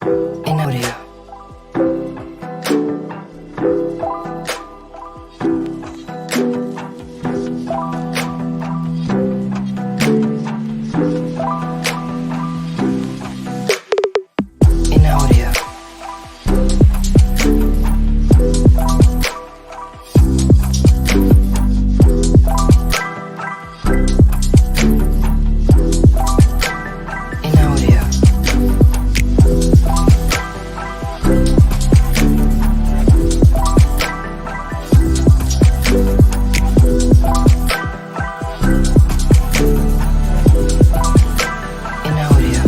in audio. In audio. In audio. In audio. In audio. In audio. In audio. In audio. In audio.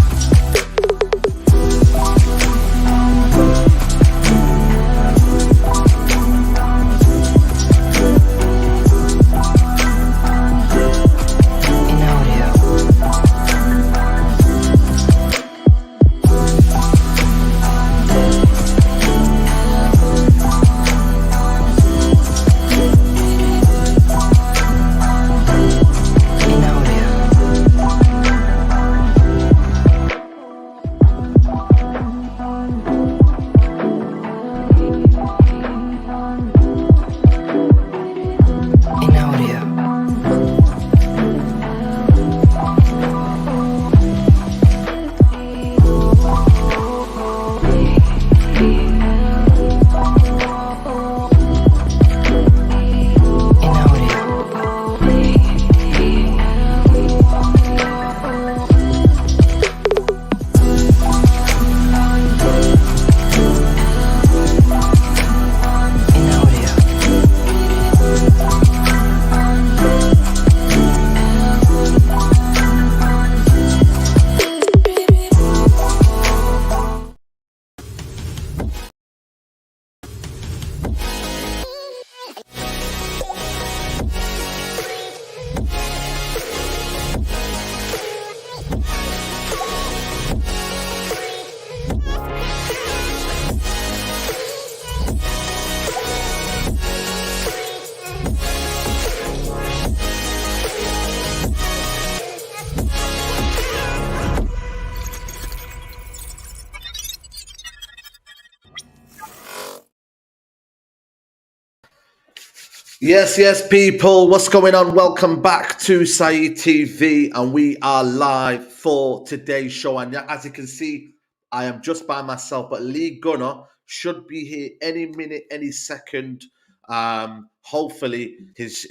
Yes, people. What's going on? Welcome back to Saeed TV, and we are live for today's show. And as you can see, I am just by myself, but Lee Gunner should be here any minute, any second. Hopefully, his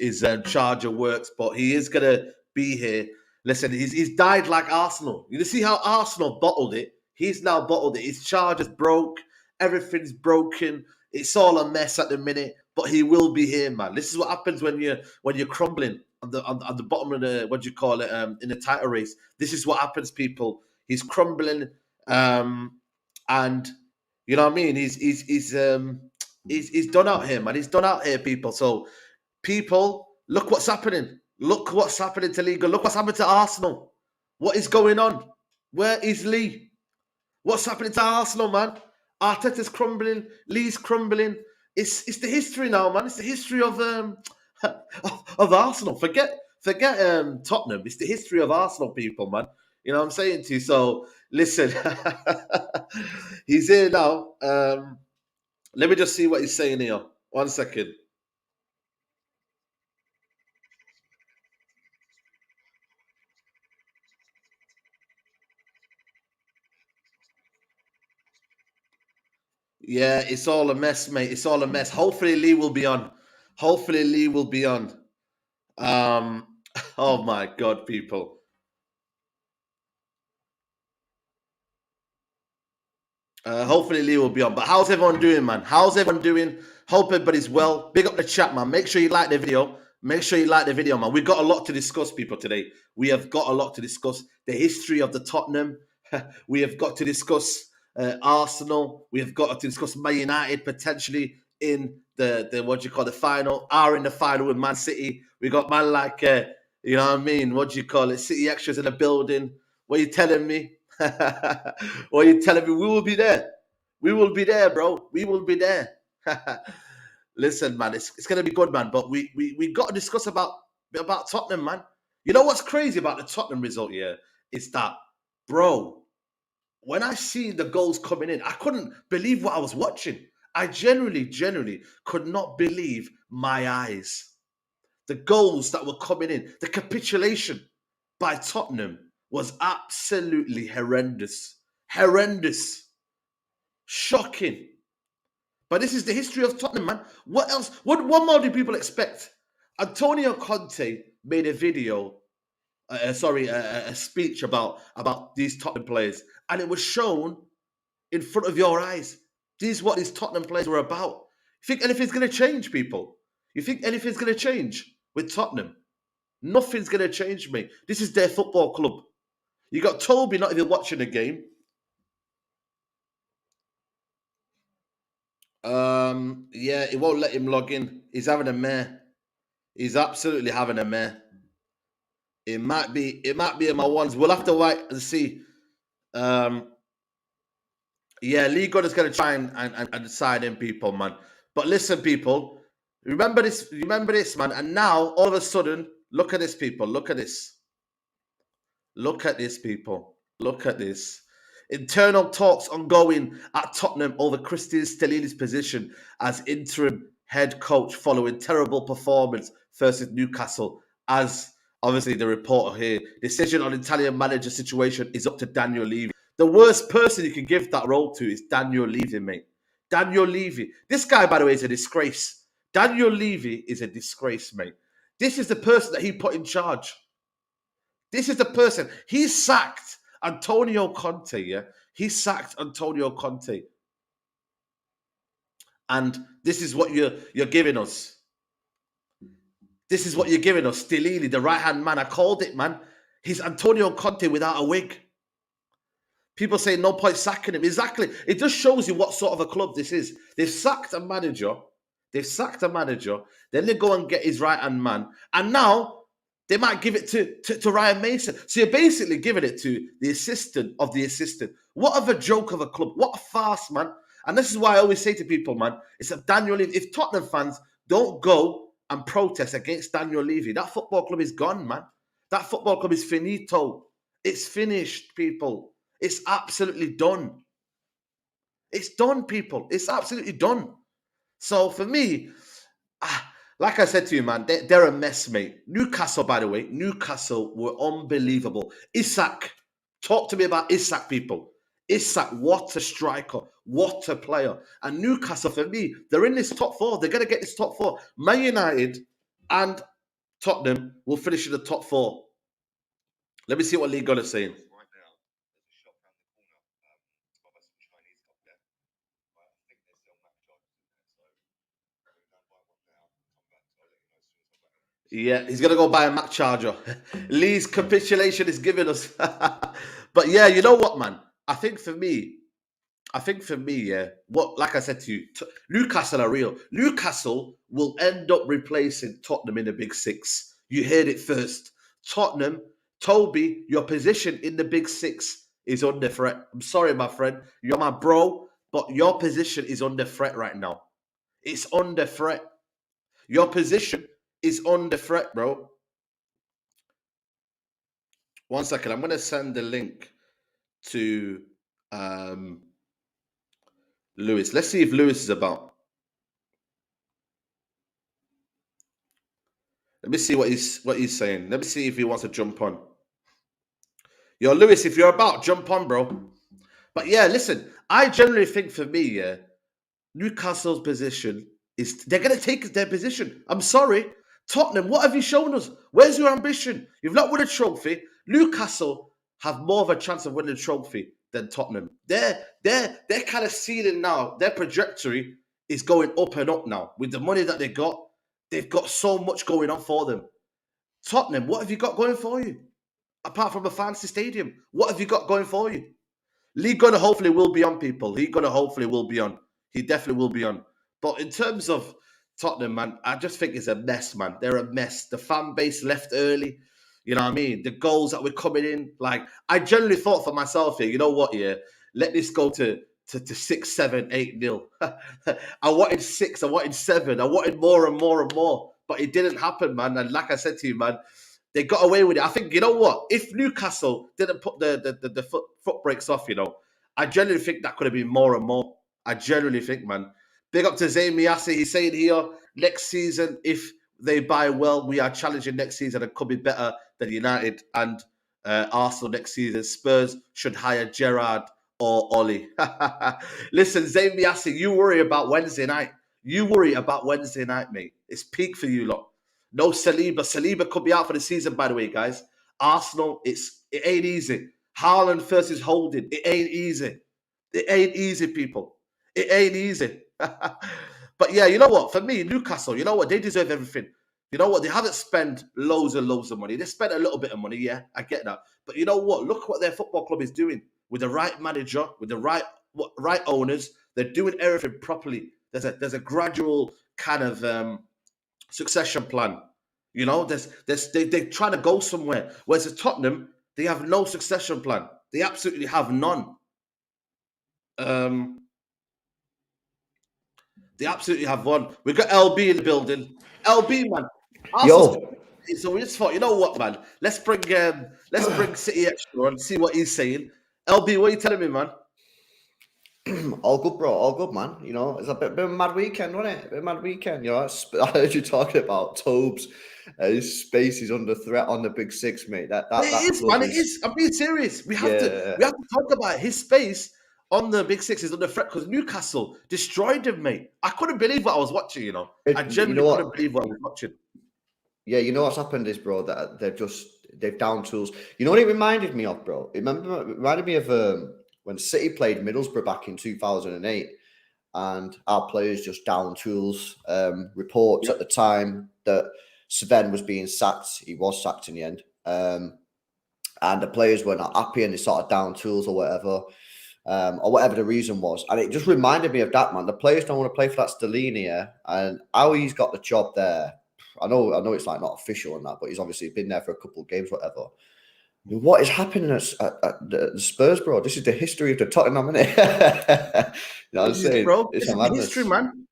charger works, but he is gonna be here. Listen, he's died like Arsenal. You see how Arsenal bottled it? He's now bottled it. His charger's broke. Everything's broken. It's all a mess at the minute, but he will be here, man. This is what happens when you're crumbling on the bottom of the, what do you call it, in the title race. This is what happens, people. He's crumbling, and you know what I mean. He's done out here, man. He's done out here, people. So, people, look what's happening. Look what's happening to Liga. Look what's happened to Arsenal. What is going on? Where is Lee? What's happening to Arsenal, man? Arteta's crumbling. Lee's crumbling. It's the history now, man. It's the history of of Arsenal. Forget Tottenham. It's the history of Arsenal, people, man. You know what I'm saying to you? So listen, he's here now. Let me just see what he's saying here. 1 second. Yeah, it's all a mess, mate. It's all a mess. Hopefully Lee will be on. Hopefully Lee will be on. Oh my God, people. Hopefully Lee will be on. But how's everyone doing, man? How's everyone doing? Hope everybody's well. Big up the chat, man. Make sure you like the video. Make sure you like the video, man. We've got a lot to discuss, people, today. We have got a lot to discuss. The history of the Tottenham. We have got to discuss Arsenal. We have got to discuss Man United potentially in the what do you call the final? Are in the final with Man City. We got man like you know what I mean? What do you call it? City extras in the building. What are you telling me? What are you telling me? We will be there. We will be there, bro. We will be there. Listen, man, it's gonna be good, man. But we got to discuss about Tottenham, man. You know what's crazy about the Tottenham result here? It's that, bro. when I see the goals coming in, I couldn't believe what I was watching. I genuinely could not believe my eyes. The goals that were coming in, the capitulation by Tottenham was absolutely horrendous. Horrendous. Shocking. But this is the history of Tottenham, man. What else? What more do people expect? Antonio Conte made a video, a speech about these Tottenham players, and it was shown in front of your eyes. This is what these Tottenham players were about. You think anything's going to change, people? You think anything's going to change with Tottenham? Nothing's going to change, mate. This is their football club. You got Toby not even watching the game. Yeah, it won't let him log in. He's having a mare. He's absolutely having a mare. It might be in my ones. We'll have to wait and see. Yeah, Lee Gunner's gonna try and sign in people, man. But listen, people, remember this, man. And now all of a sudden, look at this, people. Look at this. Look at this, people. Look at this. Internal talks ongoing at Tottenham over Christian Stellini's position as interim head coach following terrible performance versus Newcastle. As obviously the reporter here, decision on Italian manager situation is up to Daniel Levy. The worst person you can give that role to is Daniel Levy, mate. Daniel Levy. This guy, by the way, is a disgrace. Daniel Levy is a disgrace, mate. This is the person that he put in charge. This is the person. He sacked Antonio Conte, yeah? He sacked Antonio Conte. And this is what you're giving us. This is what you're giving us. Stellini, the right-hand man. I called it, man. He's Antonio Conte without a wig. People say no point sacking him. Exactly. It just shows you what sort of a club this is. They've sacked a manager. Then they go and get his right-hand man. And now they might give it to Ryan Mason. So you're basically giving it to the assistant of the assistant. What of a joke of a club. What a farce, man. And this is why I always say to people, man, it's a Daniel Levy. If Tottenham fans don't go and protest against Daniel Levy, that football club is gone, man. That football club is finito. It's finished, people. It's absolutely done. It's done, people. It's absolutely done. So for me, like I said to you, man, they're a mess, mate. Newcastle, by the way, Newcastle were unbelievable. Isak, talk to me about Isak, people. Isak, what a striker, what a player. And Newcastle, for me, they're in this top four. They're going to get this top four. Man United and Tottenham will finish in the top four. Let me see what Lee Gunner's saying. Yeah, he's gonna go buy a Mac charger. Lee's capitulation is giving us. But yeah, you know what, man? I think for me, yeah, what like I said to you, Newcastle are real. Newcastle will end up replacing Tottenham in the Big Six. You heard it first. Tottenham, Toby, your position in the Big Six is under threat. I'm sorry, my friend. You're my bro, but your position is under threat right now. It's under threat. Your position is under threat, bro. 1 second. I'm going to send the link to Lewis. Let's see if Lewis is about. Let me see what he's saying. Let me see if he wants to jump on. Yo, Lewis, if you're about, jump on, bro. But yeah, listen, I generally think for me, yeah, Newcastle's position is they're going to take their position. I'm sorry. Tottenham, what have you shown us? Where's your ambition? You've not won a trophy. Newcastle have more of a chance of winning a trophy than Tottenham. They're kind of ceiling now. Their trajectory is going up and up now. With the money that they've got so much going on for them. Tottenham, what have you got going for you? Apart from a fancy stadium, what have you got going for you? Lee Gunner hopefully will be on, people. Lee Gunner hopefully will be on. He definitely will be on. But in terms of Tottenham, man, I just think it's a mess, man. They're a mess. The fan base left early. You know what I mean? The goals that were coming in. Like, I generally thought for myself here, you know what, yeah? Let this go to 6, 7, 8-0. I wanted 6. I wanted 7. I wanted more and more and more. But it didn't happen, man. And like I said to you, man, they got away with it. I think, you know what? If Newcastle didn't put the foot brakes off, you know, I genuinely think that could have been more and more. I genuinely think, man. Big up to Zayn Miyasi. He's saying here, next season, if they buy well, we are challenging next season and could be better than United and Arsenal next season. Spurs should hire Gerrard or Ollie. Listen, Zayn Miyasi, you worry about Wednesday night. You worry about Wednesday night, mate. It's peak for you lot. No Saliba. Saliba could be out for the season, by the way, guys. Arsenal, it ain't easy. Haaland versus Holding, it ain't easy. It ain't easy, people. It ain't easy. But yeah, you know what? For me, Newcastle, you know what? They deserve everything. You know what? They haven't spent loads and loads of money. They spent a little bit of money, yeah, I get that. But you know what? Look what their football club is doing with the right manager, with the right owners. They're doing everything properly. There's a gradual kind of succession plan. You know, they're trying to go somewhere. Whereas at Tottenham, they have no succession plan. They absolutely have none. They absolutely have one. We've got LB in the building. LB, man. Arsenal's Yo, so we just thought, you know what, man? Let's bring City Extra and see what he's saying. LB, what are you telling me, man? all good, bro. All good, man. You know, it's a bit of a mad weekend, wasn't it? A bit of a mad weekend. You know, I heard you talking about Tobes. His space is under threat on the Big Six, mate. That It is, club man. It is. I'm being serious. We have to talk about it. His space on the Big Six is under threat because Newcastle destroyed him, mate. I couldn't believe what I was watching. You know, I genuinely couldn't believe what I was watching. Yeah, you know what's happened is, bro, that they've down tools. You know what it reminded me of, bro? It reminded me of when City played Middlesbrough back in 2008, and our players just down tools. Reports at the time that Sven was being sacked. He was sacked in the end. And the players were not happy and they sort of down tools or whatever the reason was. And it just reminded me of that, man. The players don't want to play for that Stellini here, and how he's got the job there. I know it's like not official and that, but he's obviously been there for a couple of games, whatever. What is happening at the Spurs, bro? This is the history of the Tottenham, isn't it? You know what I'm saying? Bro, It's this is the history, man.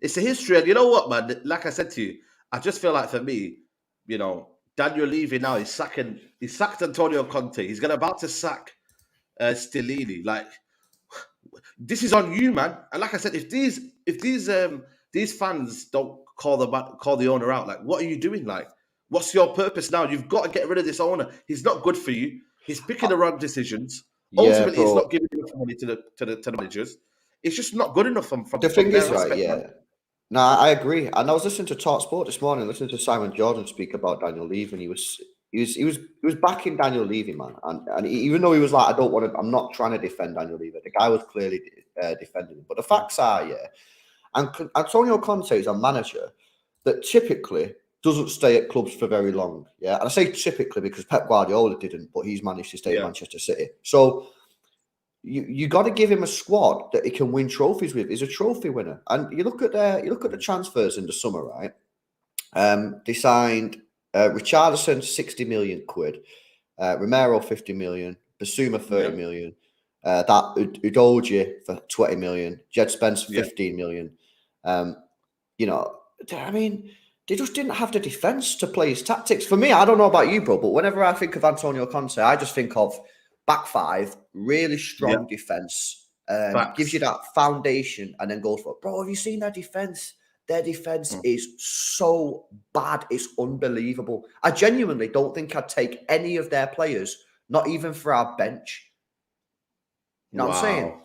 It's a history. And you know what, man? Like I said to you, I just feel like for me, you know, Daniel Levy now, he sacked Antonio Conte. He's about to sack Stellini. Like, this is on you, man. And like I said, if these fans don't call the owner out, like, what are you doing? Like, what's your purpose now? You've got to get rid of this owner. He's not good for you. He's picking the wrong decisions. Ultimately, it's not giving enough money to the managers. It's just not good enough from the thing is, aspect, right? Yeah. Man. No, I agree. And I was listening to Talk Sport this morning, listening to Simon Jordan speak about Daniel Levy, and he was backing Daniel Levy, man. And even though he was like, I'm not trying to defend Daniel Levy. The guy was clearly defending him. But the facts are, yeah, and Antonio Conte is a manager that typically doesn't stay at clubs for very long. Yeah, and I say typically because Pep Guardiola didn't, but he's managed to stay at Manchester City. So you got to give him a squad that he can win trophies with. He's a trophy winner. And you look at the transfers in the summer, right? They signed Richarlison 60 million quid, Romero 50 million, Basuma 30 million, that Udogie for 20 million, Jed Spence 15 million. You know, I mean, they just didn't have the defense to play his tactics. For me, I don't know about you, bro, but whenever I think of Antonio Conte, I just think of back five, really strong defense, gives you that foundation, and then goes for it. Bro, have you seen their defense? Their defense is so bad. It's unbelievable. I genuinely don't think I'd take any of their players, not even for our bench. You know what I'm saying?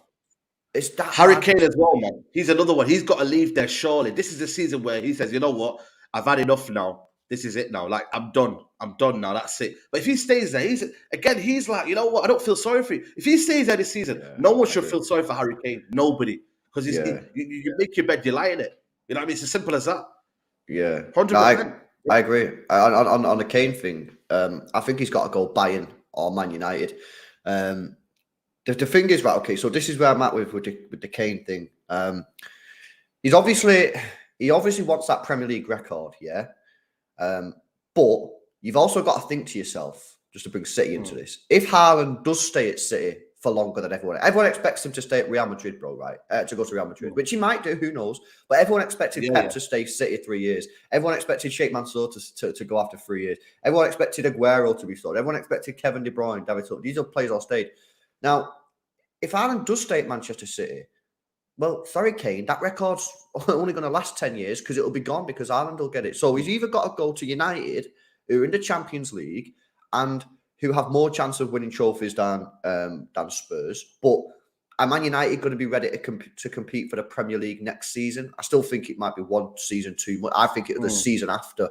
It's that Harry Kane as well, man. He's another one. He's got to leave there surely. This is the season where he says, you know what? I've had enough now. This is it now. Like, I'm done. I'm done now. That's it. But if he stays there, he's like, you know what? I don't feel sorry for you. If he stays there this season, no one should feel sorry for Harry Kane. Nobody. Because you make your bed, you lie in it. You know what I mean? It's as simple as that. Yeah. 100%. I agree. On the Kane thing, I think he's got to go Bayern or Man United. The thing is, right, okay, so this is where I'm at with the Kane thing. He obviously wants that Premier League record, yeah? But you've also got to think to yourself, just to bring City into this, if Haaland does stay at City for longer than everyone expects him to stay at Real Madrid, bro, right? To go to Real Madrid, which he might do, who knows? But everyone expected Pep to stay City 3 years. Everyone expected Sheikh Mansour to go after 3 years. Everyone expected Aguero to be sold. Everyone expected Kevin De Bruyne, David Silva. These are players all stayed. Now, if Haaland does stay at Manchester City, well, sorry, Kane, that record's only going to last 10 years because it'll be gone because Haaland will get it. So he's either got to go to United, who are in the Champions League and who have more chance of winning trophies than Spurs. But are Man United going to be ready to compete for the Premier League next season? I still think it might be one season too much. I think the season after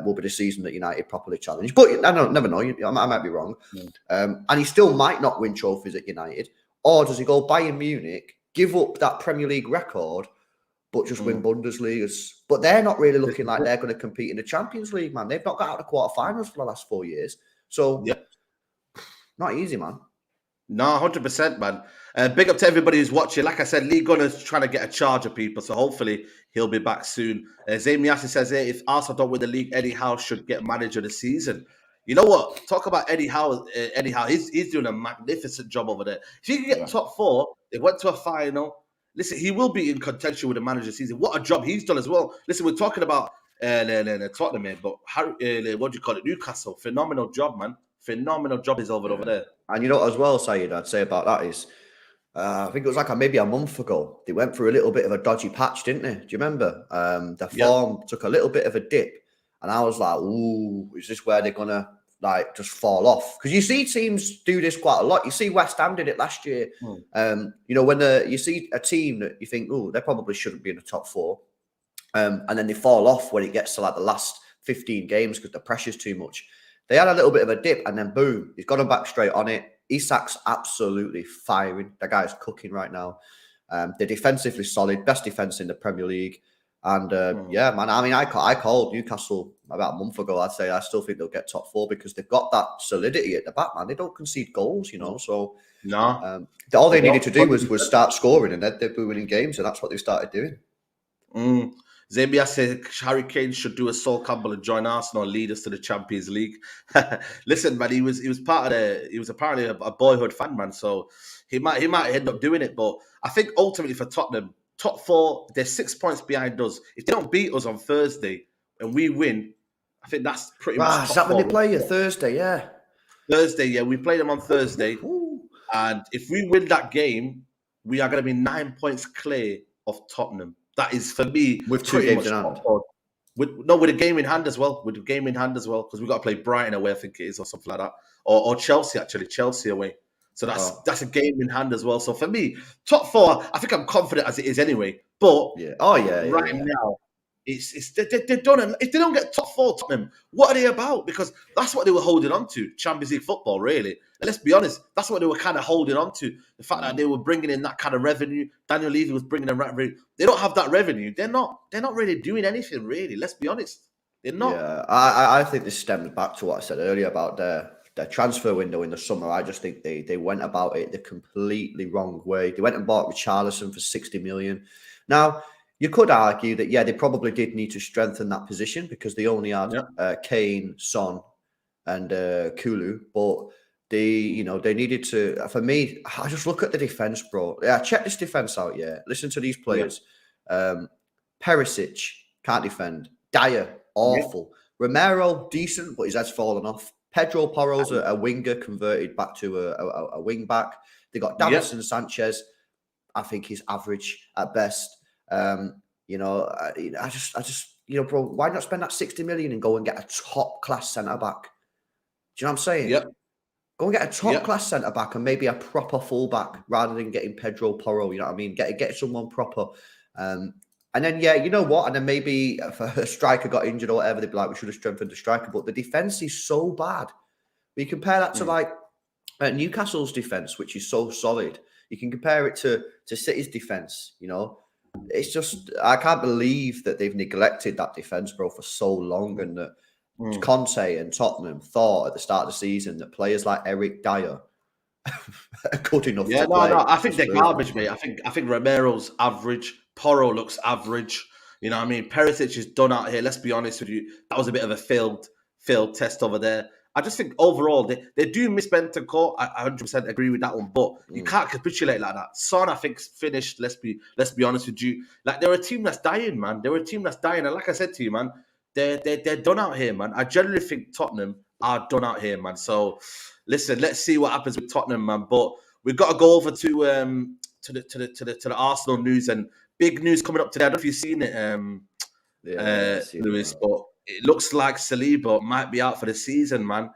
will be the season that United properly challenge. But I never know. I might be wrong. And he still might not win trophies at United. Or does he go Bayern Munich, give up that Premier League record, but just win Bundesligas? But they're not really looking like they're going to compete in the Champions League, man. They've not got out of the quarterfinals for the last 4 years. So, not easy, man. No, 100%, man. Big up to everybody who's watching. Like I said, Lee Gunner's trying to get a charge of people, so hopefully he'll be back soon. Zamiasi says here, if Arsenal don't win the league, Eddie Howe should get manager of the season. You know what? Talk about Eddie Howe. He's doing a magnificent job over there. If he can get top 4, they went to a final. Listen, he will be in contention with the manager of the season. What a job he's done as well. Listen, we're talking about Tottenham, man, but what do you call it? Newcastle. Phenomenal job, man. Phenomenal job is over there. And you know what as well, Saeed, I'd say about that is, I think it was like maybe a month ago, they went through a little bit of a dodgy patch, didn't they? Do you remember? The form took a little bit of a dip. And I was like, ooh, is this where they're going to like just fall off? Because you see teams do this quite a lot. You see West Ham did it last year. You know, when you see a team that you think, oh, they probably shouldn't be in the top 4. And then they fall off when it gets to like the last 15 games because the pressure's too much. They had a little bit of a dip and then boom, he's got them back straight on it. Isak's absolutely firing. The guy's cooking right now. They're defensively solid, best defense in the Premier League. And yeah, man, I mean, I called Newcastle about a month ago. I'd say I still think they'll get top 4 because they've got that solidity at the back, man. They don't concede goals, you know. So all they needed to do was start scoring, and they'd be winning games, and that's what they started doing. Zambia said Harry Kane should do a Sol Campbell and join Arsenal and lead us to the Champions League. Listen, man, he was part of he was apparently a boyhood fan, man. So he might end up doing it. But I think ultimately for Tottenham, top 4, they're 6 points behind us. If they don't beat us on Thursday and we win, I think that's pretty much. Is that when they play you Thursday? Yeah. Thursday, yeah. We play them on Thursday. And if we win that game, we are going to be 9 points clear of Tottenham. That is, for me, with 2 games in hand. With a game in hand as well. With a game in hand as well, because we've got to play Brighton away, I think it is, or something like that. Or Chelsea, actually. Chelsea away. So that's a game in hand as well. So for me, top 4, I think I'm confident as it is anyway. But right now, they're done. And if they don't get top 4 Tottenham, what are they about? Because that's what they were holding on to, Champions League football, really. And let's be honest, that's what they were kind of holding on to. The fact that they were bringing in that kind of revenue. Daniel Levy was bringing in revenue. They don't have that revenue. They're not really doing anything, really. Let's be honest. They're not. Yeah, I think this stems back to what I said earlier about their transfer window in the summer. I just think they went about it the completely wrong way. They went and bought Richarlison for 60 million. Now, you could argue that, they probably did need to strengthen that position because they only had Kane, Son, and Kulu. But they needed to. For me, I just look at the defense, bro. Yeah, check this defense out. Yeah, listen to these players. Perisic can't defend. Dyer, awful. Romero, decent, but his head's fallen off. Pedro Porro's a winger converted back to a wing back. They got Davinson Sanchez. I think he's average at best. I just, bro, why not spend that 60 million and go and get a top class centre back? Do you know what I'm saying? Yep. Go and get a top class centre back and maybe a proper fullback rather than getting Pedro Porro. You know what I mean? Get someone proper. And then, you know what? And then maybe if a striker got injured or whatever, they'd be like, we should have strengthened the striker. But the defence is so bad. We compare that to like Newcastle's defence, which is so solid. You can compare it to City's defence, you know. It's just, I can't believe that they've neglected that defence, bro, for so long. And that Conte and Tottenham thought at the start of the season that players like Eric Dyer are good enough to play. No, I think they're garbage, mate. I think Romero's average. Porro looks average. You know what I mean? Perisic is done out here. Let's be honest with you. That was a bit of a failed test over there. I just think overall they do miss Bentancur. I 100% agree with that one, but you can't capitulate like that. Son, I think's finished. Let's be honest with you. Like, they're a team that's dying, man. They're a team that's dying, and like I said to you, man, they're done out here, man. I generally think Tottenham are done out here, man. So listen, let's see what happens with Tottenham, man. But we've got to go over to the Arsenal news, and big news coming up today. I don't know if you've seen it, Yeah, I see Lewis, that. but it looks like Saliba might be out for the season, man.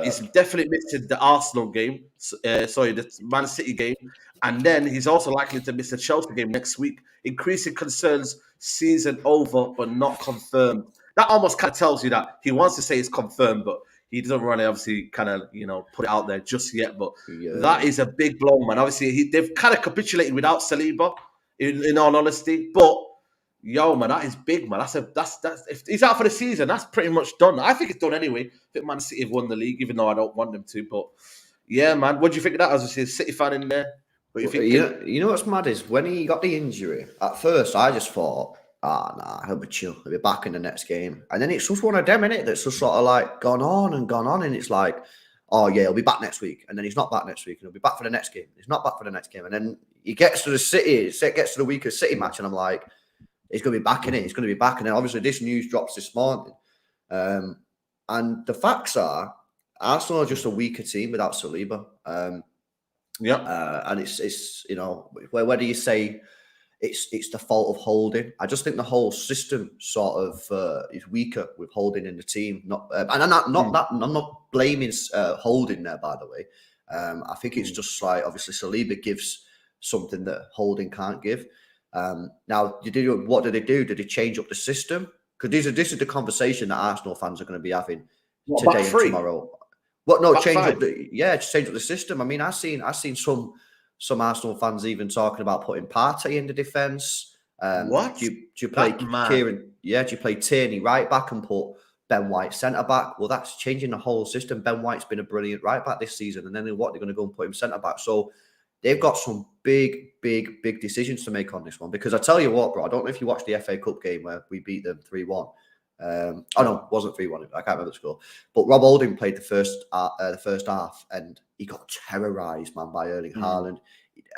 He's Yeah. definitely missing the Arsenal game, the Man City game, and then he's also likely to miss the Chelsea game next week. Increasing concerns, season over but not confirmed. That almost kind of tells you that he wants to say it's confirmed, but he doesn't really obviously kind of put it out there just yet. But that Yeah. is a big blow, man. Obviously, they've kind of capitulated without Saliba, in all honesty, but. Yo, man, that is big, man. That's if he's out for the season, that's pretty much done. I think it's done anyway. I think Man City have won the league, even though I don't want them to. But yeah, man, what do you think of that? As I say, a City fan in there, what are you Well, thinking? you know what's mad is when he got the injury, at first I just thought, nah, he'll be chill. He'll be back in the next game. And then it's just one of them, innit, that's just sort of like gone on. And it's like, oh, yeah, he'll be back next week. And then he's not back next week. And he'll be back for the next game. He's not back for the next game. And then he gets to the week of City match. And I'm like, he's going to be back in it. He's going to be back. And then obviously this news drops this morning. And the facts are, Arsenal are just a weaker team without Saliba. And it's whether you say it's the fault of Holding, I just think the whole system sort of is weaker with Holding in the team. I'm not blaming Holding there, by the way. I think it's just like obviously Saliba gives something that Holding can't give. Now, what did they do? Did they change up the system? Because this is the conversation that Arsenal fans are going to be having today and tomorrow. What? No, change up the system. I mean, I've seen some Arsenal fans even talking about putting Partey in the defence. What? Do you play Kieran? Yeah, do you play Tierney right back and put Ben White centre back? Well, that's changing the whole system. Ben White's been a brilliant right back this season, and then they're going to go and put him centre back. So they've got some big decisions to make on this one. Because I tell you what, bro, I don't know if you watched the FA Cup game where we beat them 3-1. Oh no, it wasn't 3-1. I can't remember the score. But Rob Holding played the first half, and he got terrorised, man, by Erling Haaland.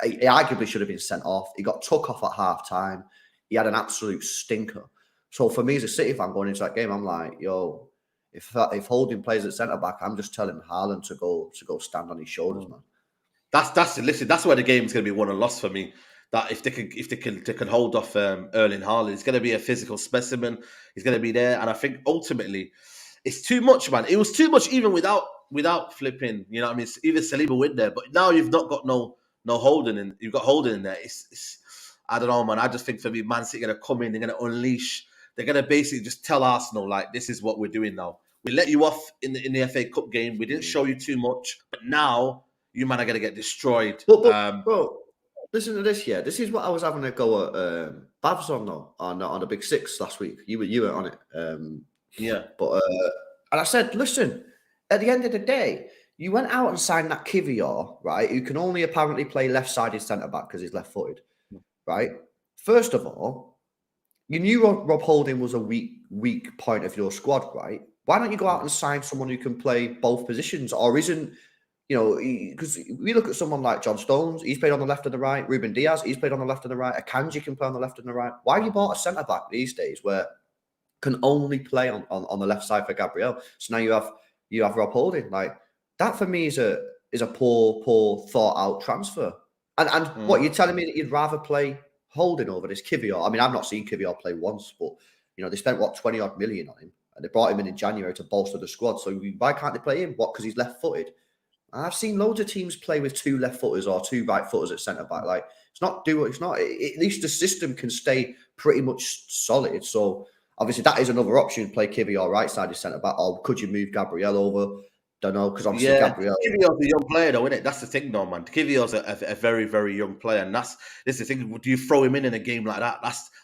He arguably should have been sent off. He got took off at half time. He had an absolute stinker. So for me as a City fan going into that game, I'm like, yo, if Holding plays at centre back, I'm just telling Haaland to go stand on his shoulders, man. That's where the game's going to be won and lost for me. That if they can hold off Erling Haaland, it's going to be a physical specimen. He's going to be there, and I think ultimately it's too much, man. It was too much even without flipping. You know what I mean? Even Saliba went there, but now you've not got no Holding, and you've got Holding in there. It's I don't know, man. I just think for me, Man City are going to come in. They're going to unleash. They're going to basically just tell Arsenal like, this is what we're doing now. We let you off in the FA Cup game. We didn't show you too much, but now you man are going to get destroyed. Bro, listen to this. Yeah, this is what I was having a go at Bavs on the Big Six last week. You were on it. But and I said, listen, at the end of the day, you went out and signed that Kivior, right? Who can only apparently play left-sided centre back because he's left-footed, right? First of all, you knew Rob Holding was a weak point of your squad, right? Why don't you go out and sign someone who can play both positions, or isn't? Because we look at someone like John Stones, he's played on the left and the right. Ruben Diaz, he's played on the left and the right. Akanji can play on the left and the right. Why have you bought a centre back these days where can only play on the left side for Gabriel? So now you have Rob Holding. Like that for me is a poor thought out transfer. And what you're telling me that you'd rather play Holding over this Kivior? I mean, I've not seen Kivior play once, but they spent 20 odd million on him, and they brought him in January to bolster the squad. So why can't they play him? What? Because he's left footed. I've seen loads of teams play with two left footers or two right footers at centre back. Like at least the system can stay pretty much solid. So obviously that is another option. Play Kivior right side of centre back, or could you move Gabriel over? Don't know, because obviously Gabriel. Kivior's a young player, though, isn't it? That's the thing, though, man. Kivior's a very, very young player, and that's the thing. Do you throw him in a game like that?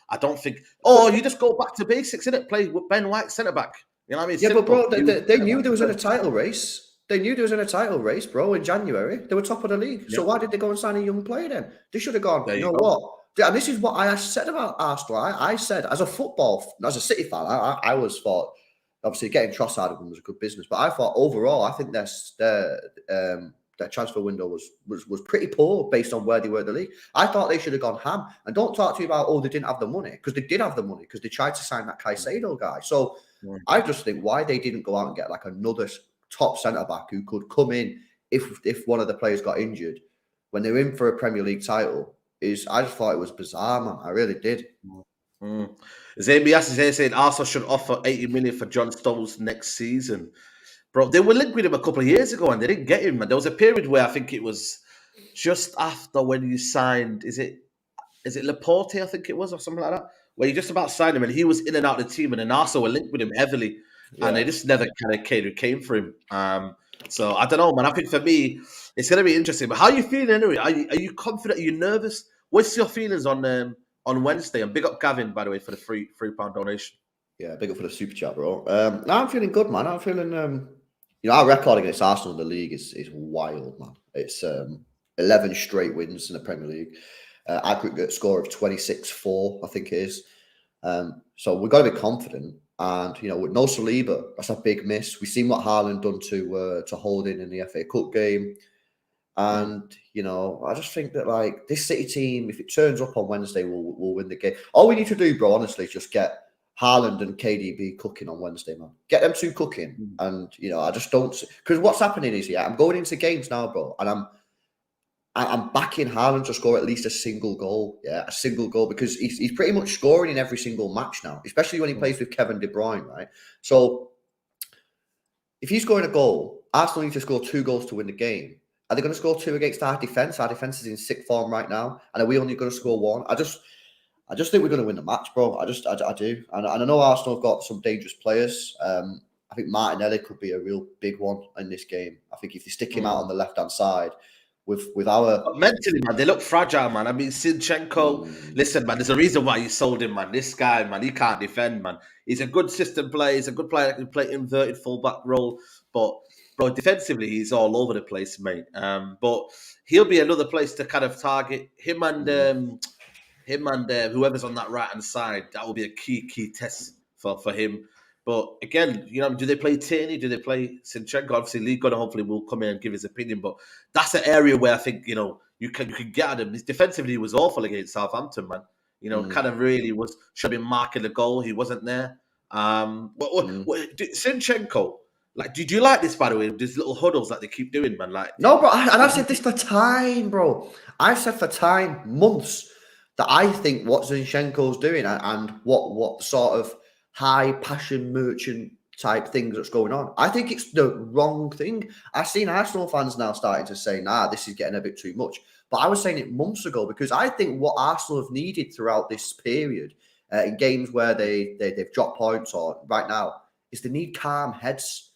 I don't think. Oh, you just go back to basics, innit? Play with Ben White centre back. You know what I mean? Yeah, simple. But bro, they knew there was in a title race. They knew there was in a title race, bro, in January. They were top of the league. Yeah. So why did they go and sign a young player then? They should have gone, you know what? And this is what I said about Arsenal. I said, as a City fan, I always thought, obviously, getting Trossard of them was a good business. But I thought, overall, I think their transfer window was pretty poor based on where they were in the league. I thought they should have gone ham. And don't talk to me about, they didn't have the money. Because they did have the money. Because they tried to sign that Caicedo guy. So I just think why they didn't go out and get like another top centre back who could come in if one of the players got injured when they were in for a Premier League title, I just thought it was bizarre, man. I really did. Zamias is here saying Arsenal should offer 80 million for John Stones next season. Bro, they were linked with him a couple of years ago and they didn't get him. And there was a period where I think it was just after when you signed, is it Laporte, I think it was, or something like that, where you just about signed him and he was in and out of the team and then Arsenal were linked with him heavily and they just never kind of came for him. So I don't know, man. I think for me, it's going to be interesting. But how are you feeling anyway? Are you confident? Are you nervous? What's your feelings on Wednesday? And big up Gavin, by the way, for the £3 donation. Yeah, big up for the super chat, bro. No, I'm feeling good, man. I'm feeling, our record against Arsenal in the league is wild, man. It's 11 straight wins in the Premier League. Aggregate score of 26-4, I think it is. So we've got to be confident. And, with no Saliba, that's a big miss. We've seen what Haaland done to Holding in the FA Cup game. And, I just think that, like, this City team, if it turns up on Wednesday, we'll win the game. All we need to do, bro, honestly, is just get Haaland and KDB cooking on Wednesday, man. Get them two cooking. And, I just don't... Because what's happening is, I'm going into games now, bro, and I'm backing Haaland to score at least a single goal. Yeah, a single goal, because he's pretty much scoring in every single match now, especially when he plays with Kevin De Bruyne, right? So if he's scoring a goal, Arsenal need to score 2 goals to win the game. Are they going to score 2 against our defence? Our defence is in sick form right now. And are we only going to score 1? I just think we're going to win the match, bro. I do. And I know Arsenal have got some dangerous players. I think Martinelli could be a real big one in this game. I think if you stick him out on the left-hand side, with our... But mentally, man, they look fragile, man. I mean, Zinchenko, listen, man, there's a reason why you sold him, man. This guy, man, he can't defend, man. He's a good system player. He's a good player that can play inverted fullback role. But, bro, defensively, he's all over the place, mate. But he'll be another place to kind of target. Him and whoever's on that right-hand side, that will be a key test for him. But again, do they play Tierney? Do they play Zinchenko? Obviously, Lee Gunner hopefully will come in and give his opinion. But that's an area where I think, you can get at him. His defensively, he was awful against Southampton, man. Kind of really should have been marking the goal. He wasn't there. Zinchenko, like, did you like this, by the way, these little huddles that they keep doing, man? Like, no, bro, and I've said this for time, bro. I've said for time, months, that I think what Zinchenko's doing and what sort of high passion merchant type things that's going on, I think it's the wrong thing. I've seen Arsenal fans now starting to say, nah, this is getting a bit too much. But I was saying it months ago, because I think what Arsenal have needed throughout this period, in games where they've dropped points or right now, is they need calm heads.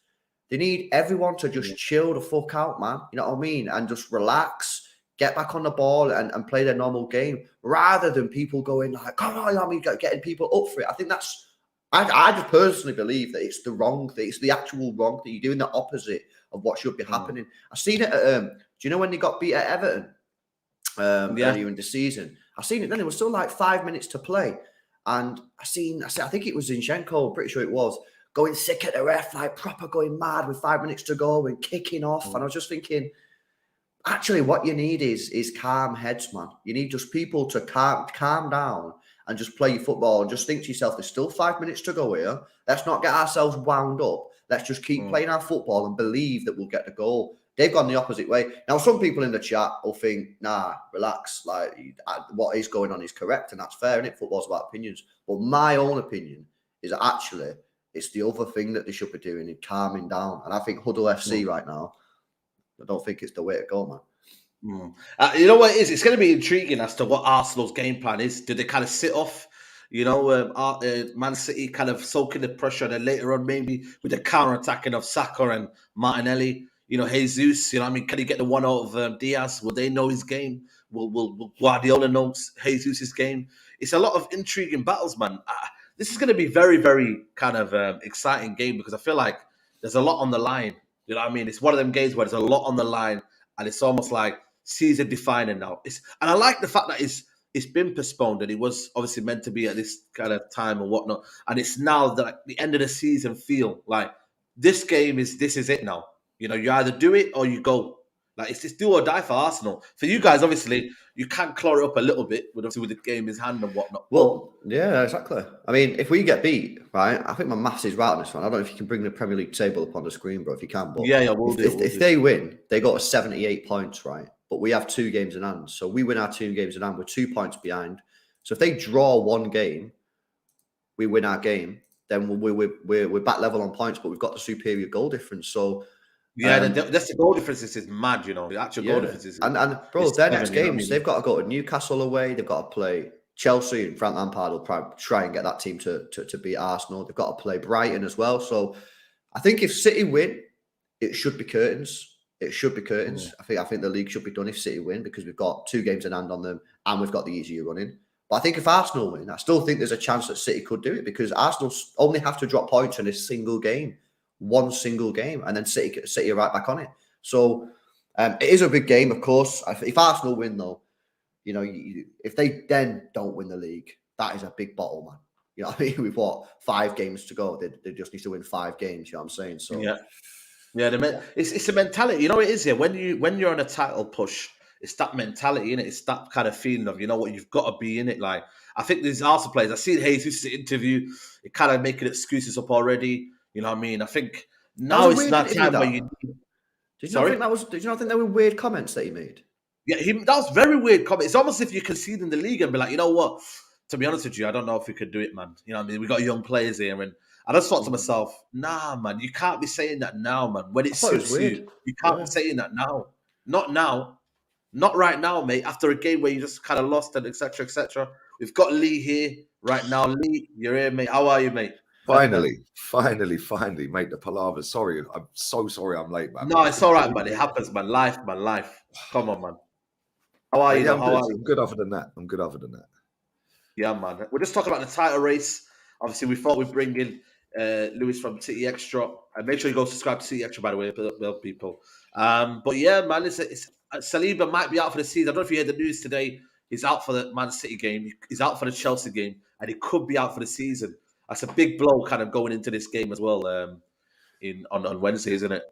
They need everyone to just chill the fuck out, man. You know what I mean? And just relax, get back on the ball and play their normal game, rather than people going like, come on, I mean, getting people up for it. I think that's... I just personally believe that it's the wrong thing. It's the actual wrong thing. You're doing the opposite of what should be happening. I've seen it at, do you know when they got beat at Everton earlier in the season? I've seen it then. It was still like 5 minutes to play. And I think it was Zinchenko, I'm pretty sure it was, going sick at the ref, like proper going mad with 5 minutes to go and kicking off. And I was just thinking, actually what you need is calm heads, man. You need just people to calm down and just play your football and just think to yourself, there's still 5 minutes to go here. Let's not get ourselves wound up. Let's just keep playing our football and believe that we'll get the goal. They've gone the opposite way. Now, some people in the chat will think, nah, relax. Like, what is going on is correct, and that's fair, innit? Football's about opinions. But my own opinion is that actually it's the other thing that they should be doing, is calming down. And I think Huddle FC right now, I don't think it's the way to go, man. You know what it is? It's going to be intriguing as to what Arsenal's game plan is. Do they kind of sit off, Man City kind of soaking the pressure, and then later on maybe with the counter-attacking of Saka and Martinelli, Jesus, can he get the one out of Diaz? Will they know his game? Will Guardiola know Jesus' game? It's a lot of intriguing battles, man. This is going to be very, very kind of exciting game, because I feel like there's a lot on the line. You know what I mean? It's one of them games where there's a lot on the line, and it's almost like season defining now. And I like the fact that it's been postponed, and it was obviously meant to be at this kind of time and whatnot. And it's now that the end of the season feel like this is it now. You either do it or you go. Like, it's just do or die for Arsenal. For you guys, obviously, you can claw it up a little bit with the game in hand and whatnot. Well, yeah, exactly. I mean, if we get beat, right, I think my maths is right on this one. I don't know if you can bring the Premier League table up on the screen, bro, if you can. But yeah, we'll do. If they win, they got 78 points, right? but we have 2 games in hand. So we win our 2 games in hand. We're 2 points behind. So if they draw 1 game, we win our game. Then we're back level on points, but we've got the superior goal difference. So Yeah, that's the goal difference is mad. The actual goal difference is and bro, is their 7, next you know what I games mean? they've got to go to Newcastle away. They've got to play Chelsea, and Frank Lampard will probably try and get that team to beat Arsenal. They've got to play Brighton as well. So I think if City win, it should be curtains. It should be curtains. I think the league should be done if City win, because we've got 2 games in hand on them and we've got the easier running. But I think if Arsenal win, I still think there's a chance that City could do it, because Arsenal only have to drop points in a single game, one single game, and then City are right back on it. So it is a big game, of course. If Arsenal win, though, if they then don't win the league, that is a big bottle, man. You know what I mean? We've got 5 games to go. They just need to win 5 games. You know what I'm saying? So It's a mentality. You know what it is here. When you're on a title push, it's that mentality, innit? It's that kind of feeling of what you've got to be in it. Like, I think these Arsenal players, I see Jesus' interview, it kind of making excuses up already. You know what I mean? I think that was now a it's weird that interview. time where That. you. Did you not think there were weird comments that he made? Yeah, that was very weird comment. It's almost if you concede in the league and be like, you know what? To be honest with you, I don't know if we could do it, man. You know what I mean? We got young players here, and I just thought to myself, nah, man, you can't be saying that now, man. When it thought it was suits weird. you, you can't be saying that now. Not now. Not right now, mate. After a game where you just kind of lost and etc. etc. We've got Lee here right now. Lee, you're here, mate. How are you, mate? Finally, mate. The palaver. Sorry, I'm so sorry I'm late, man. No, it's all right, man. It happens, man. Life, man. Life. Come on, man. How are you? Yeah, though? How are you? I'm good other than that. Yeah, man. We're just talking about the title race. Obviously, we thought we'd bring in Lewis from City Extra. And make sure you go subscribe to City Extra, by the way, people. But yeah, man, it's Saliba might be out for the season. I don't know if you heard the news today. He's out for the Man City game. He's out for the Chelsea game, and he could be out for the season. That's a big blow, kind of going into this game as well. On Wednesday, isn't it?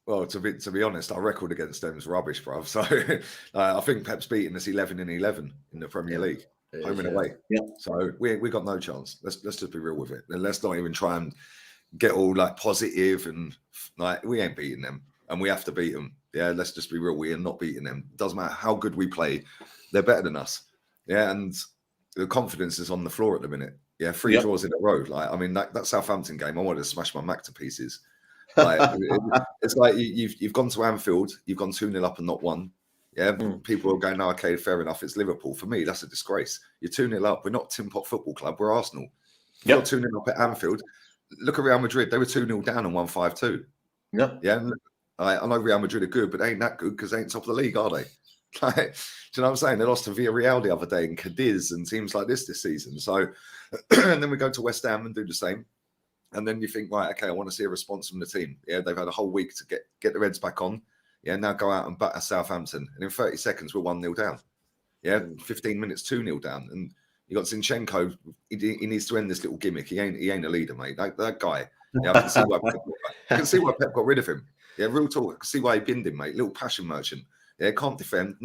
Well, to be honest, our record against them is rubbish, bruv. So I think Pep's beaten us 11-11 in the Premier League, home and away. Yeah. So we got no chance. Let's just be real with it, and let's not even try and get all like positive and like we ain't beating them, and we have to beat them. Yeah, let's just be real. We are not beating them. Doesn't matter how good we play, they're better than us. Yeah, and the confidence is on the floor at the minute. Yeah, 3 draws in a row. Like, I mean, that Southampton game, I wanted to smash my Mac to pieces. Like, it's like you've gone to Anfield, you've gone 2-0 up and not won. Yeah, people are going, no, okay, fair enough, it's Liverpool. For me, that's a disgrace. You're 2-0 up. We're not Tin Pot Football Club, we're Arsenal. You're 2-0 up at Anfield. Look at Real Madrid, they were 2-0 down and won 5-2. Yeah, I know Real Madrid are good, but they ain't that good because they ain't top of the league, are they? Like, do you know what I'm saying? They lost to Villarreal the other day and Cadiz and teams like this season. So, and then we go to West Ham and do the same. And then you think, right, okay, I want to see a response from the team. Yeah, they've had a whole week to get the Reds back on. Yeah, now go out and batter Southampton. And in 30 seconds, we're 1-0 down. Yeah, 15 minutes, 2-0 down. And you got Zinchenko, he needs to end this little gimmick. He ain't a leader, mate. That guy. Yeah, I can see why Pep got rid of him. Yeah, real talk. I can see why he binned him, mate. Little passion merchant. Yeah, can't defend.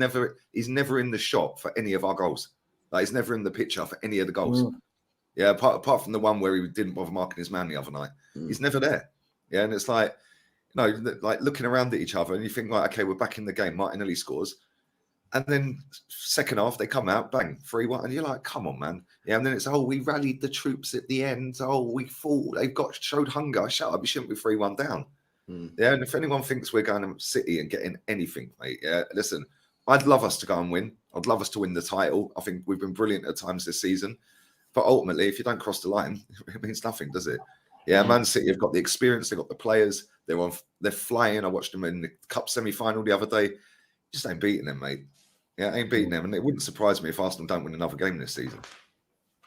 He's never in the shot for any of our goals. Like, he's never in the picture for any of the goals. Yeah, apart from the one where he didn't bother marking his man the other night. He's never there. Yeah, and it's like, like looking around at each other and you think, right, okay, we're back in the game. Martinelli scores. And then second half, they come out, bang, 3-1. And you're like, come on, man. Yeah, and then it's, we rallied the troops at the end. We fought. They've showed hunger. Shut up. You shouldn't be 3-1 down. Yeah, and if anyone thinks we're going to City and getting anything, mate, yeah, listen, I'd love us to go and win. I'd love us to win the title. I think we've been brilliant at times this season. But ultimately, if you don't cross the line, it means nothing, does it? Yeah, Man City have got the experience, they've got the players, they're flying. I watched them in the Cup semi-final the other day. Just ain't beating them, mate. Yeah, ain't beating them. And it wouldn't surprise me if Arsenal don't win another game this season.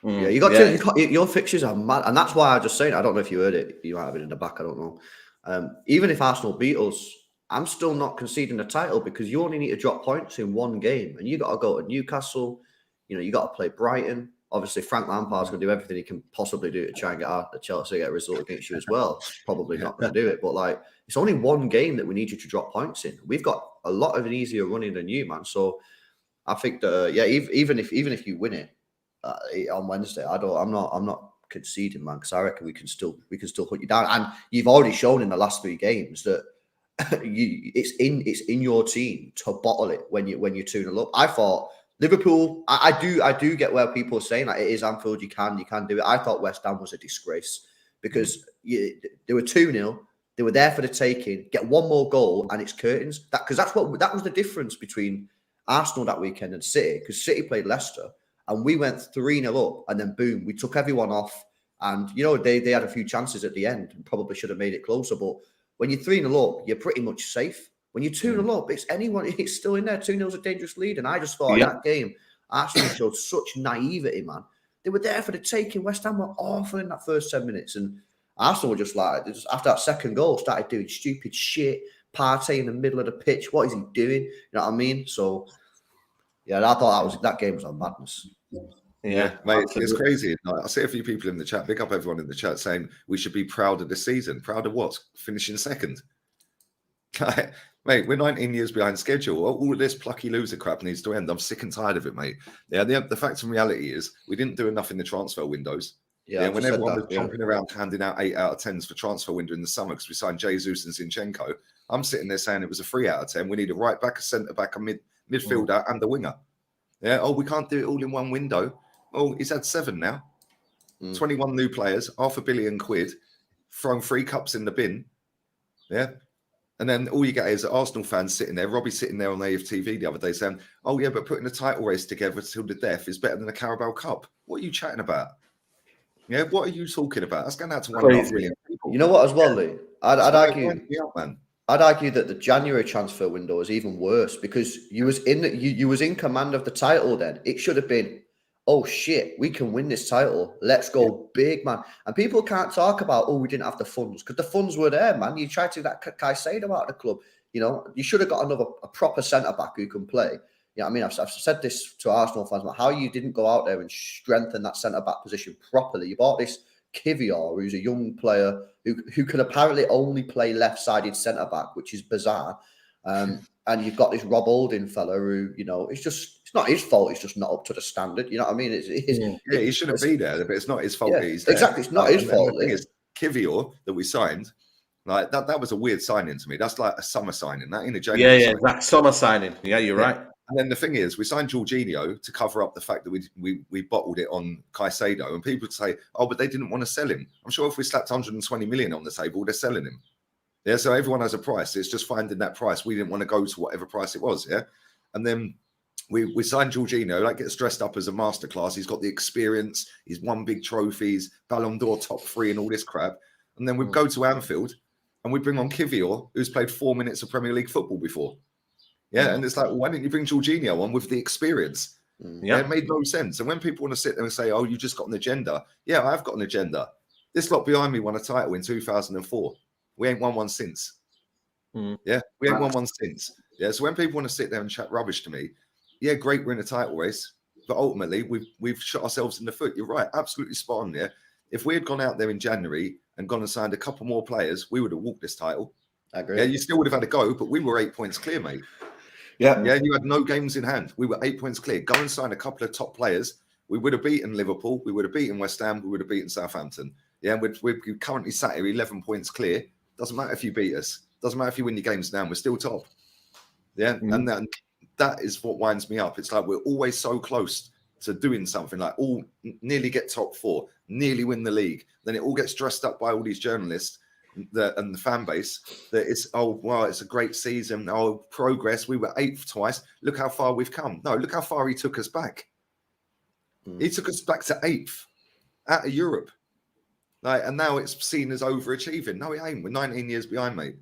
Yeah, your fixtures are mad. And that's why I just saying, I don't know if you heard it. You might have it in the back, I don't know. Even if Arsenal beat us, I'm still not conceding the title because you only need to drop points in one game. And you got to go to Newcastle. You got to play Brighton. Obviously, Frank Lampard's going to do everything he can possibly do to try and get the Chelsea get a result against you as well. Probably not going to do it. But, like, it's only one game that we need you to drop points in. We've got a lot of an easier running than you, man. So I think that, even if you win it on Wednesday, I'm not conceding, man, because I reckon we can still hunt you down. And you've already shown in the last 3 games that it's in your team to bottle it when you're 2-0 up. I thought Liverpool. I do get where people are saying like it is Anfield. You can do it. I thought West Ham was a disgrace because they were 2-0. They were there for the taking. Get one more goal and it's curtains. That was the difference between Arsenal that weekend and City, because City played Leicester and we went 3-0 up and then boom, we took everyone off. And they had a few chances at the end and probably should have made it closer. But when you're 3-0 up, you're pretty much safe. When you're 2-0 up, it's still in there. 2-0 is a dangerous lead. And I just thought in that game, Arsenal showed such naivety, man. They were there for the taking. West Ham were awful in that first 10 minutes. And Arsenal were just like, after that second goal, started doing stupid shit. Partey in the middle of the pitch. What is he doing? You know what I mean? So, yeah, I thought that game was a madness. Yeah, mate, it's crazy. I see a few people in the chat, big up everyone in the chat, saying we should be proud of the season. Proud of what? Finishing second. Mate, we're 19 years behind schedule. All of this plucky loser crap needs to end. I'm sick and tired of it, mate. Yeah, the fact and reality is we didn't do enough in the transfer windows. Yeah, when everyone was jumping around handing out 8 out of 10s for transfer window in the summer because we signed Jesus and Zinchenko, I'm sitting there saying it was a 3 out of 10. We need a right back, a centre back, a midfielder, and a winger. Yeah. Oh, we can't do it all in one window. Oh, he's had 7 now. 21 new players, £500 million, thrown 3 cups in the bin. Yeah. And then all you get is Arsenal fans sitting there. Robbie sitting there on AFTV the other day saying, oh, yeah, but putting a title race together till the death is better than a Carabao Cup. What are you chatting about? Yeah, what are you talking about? That's going out to 1.5 million people. You know what, as well, Lee? I'd argue that the January transfer window is even worse because you was in command of the title then. It should have been, oh shit, we can win this title. Let's go big, man. And people can't talk about, oh, we didn't have the funds, because the funds were there, man. You tried to that Caicedo out of the club. You should have got a proper centre back who can play. Yeah, I mean, I've said this to Arsenal fans about how you didn't go out there and strengthen that centre back position properly. You bought this Kivior, who's a young player who can apparently only play left-sided centre back, which is bizarre. And you've got this Rob Holding fella who, it's not his fault. It's just not up to the standard. You know what I mean? He shouldn't be there, but it's not his fault. Yeah, He's there. Exactly, it's not his fault. The thing is, Kivior that we signed, like that was a weird signing to me. That's like a summer signing. That in a January. Yeah, that summer signing. Yeah, you're right. And then the thing is, we signed Jorginho to cover up the fact that we bottled it on Caicedo, and people say, "Oh, but they didn't want to sell him." I'm sure if we slapped 120 million on the table, they're selling him. Yeah, so everyone has a price. It's just finding that price. We didn't want to go to whatever price it was. Yeah, and then we signed Jorginho. That gets dressed up as a masterclass. He's got the experience. He's won big trophies, Ballon d'Or top 3, and all this crap. And then we go to Anfield and we bring on Kivior, who's played 4 minutes of Premier League football before. Yeah, and it's like, well, why didn't you bring Jorginho on with the experience? Yeah, it made no sense. And when people want to sit there and say, oh, you just got an agenda. Yeah, I've got an agenda. This lot behind me won a title in 2004. We ain't won one since. Yeah, we ain't won one since. Yeah, so when people want to sit there and chat rubbish to me, yeah, great, we're in a title race. But ultimately, we've shot ourselves in the foot. You're right, absolutely spot on there. If we had gone out there in January and gone and signed a couple more players, we would have walked this title. I agree. Yeah, you still would have had a go, but we were 8 points clear, mate. Yeah, you had no games in hand. We were 8 points clear. Go and sign a couple of top players. We would have beaten Liverpool. We would have beaten West Ham. We would have beaten Southampton. Yeah, we're currently sat here 11 points clear. Doesn't matter if you beat us. Doesn't matter if you win your games now. We're still top. Yeah, and that is what winds me up. It's like we're always so close to doing something, like nearly get top 4, nearly win the league. Then it all gets dressed up by all these journalists and the fan base that it's, oh, well, it's a great season. Oh, progress. We were 8th twice. Look how far we've come. No, look how far he took us back. He took us back to 8th out of Europe. Like, and now it's seen as overachieving. No, it ain't. We're 19 years behind, mate.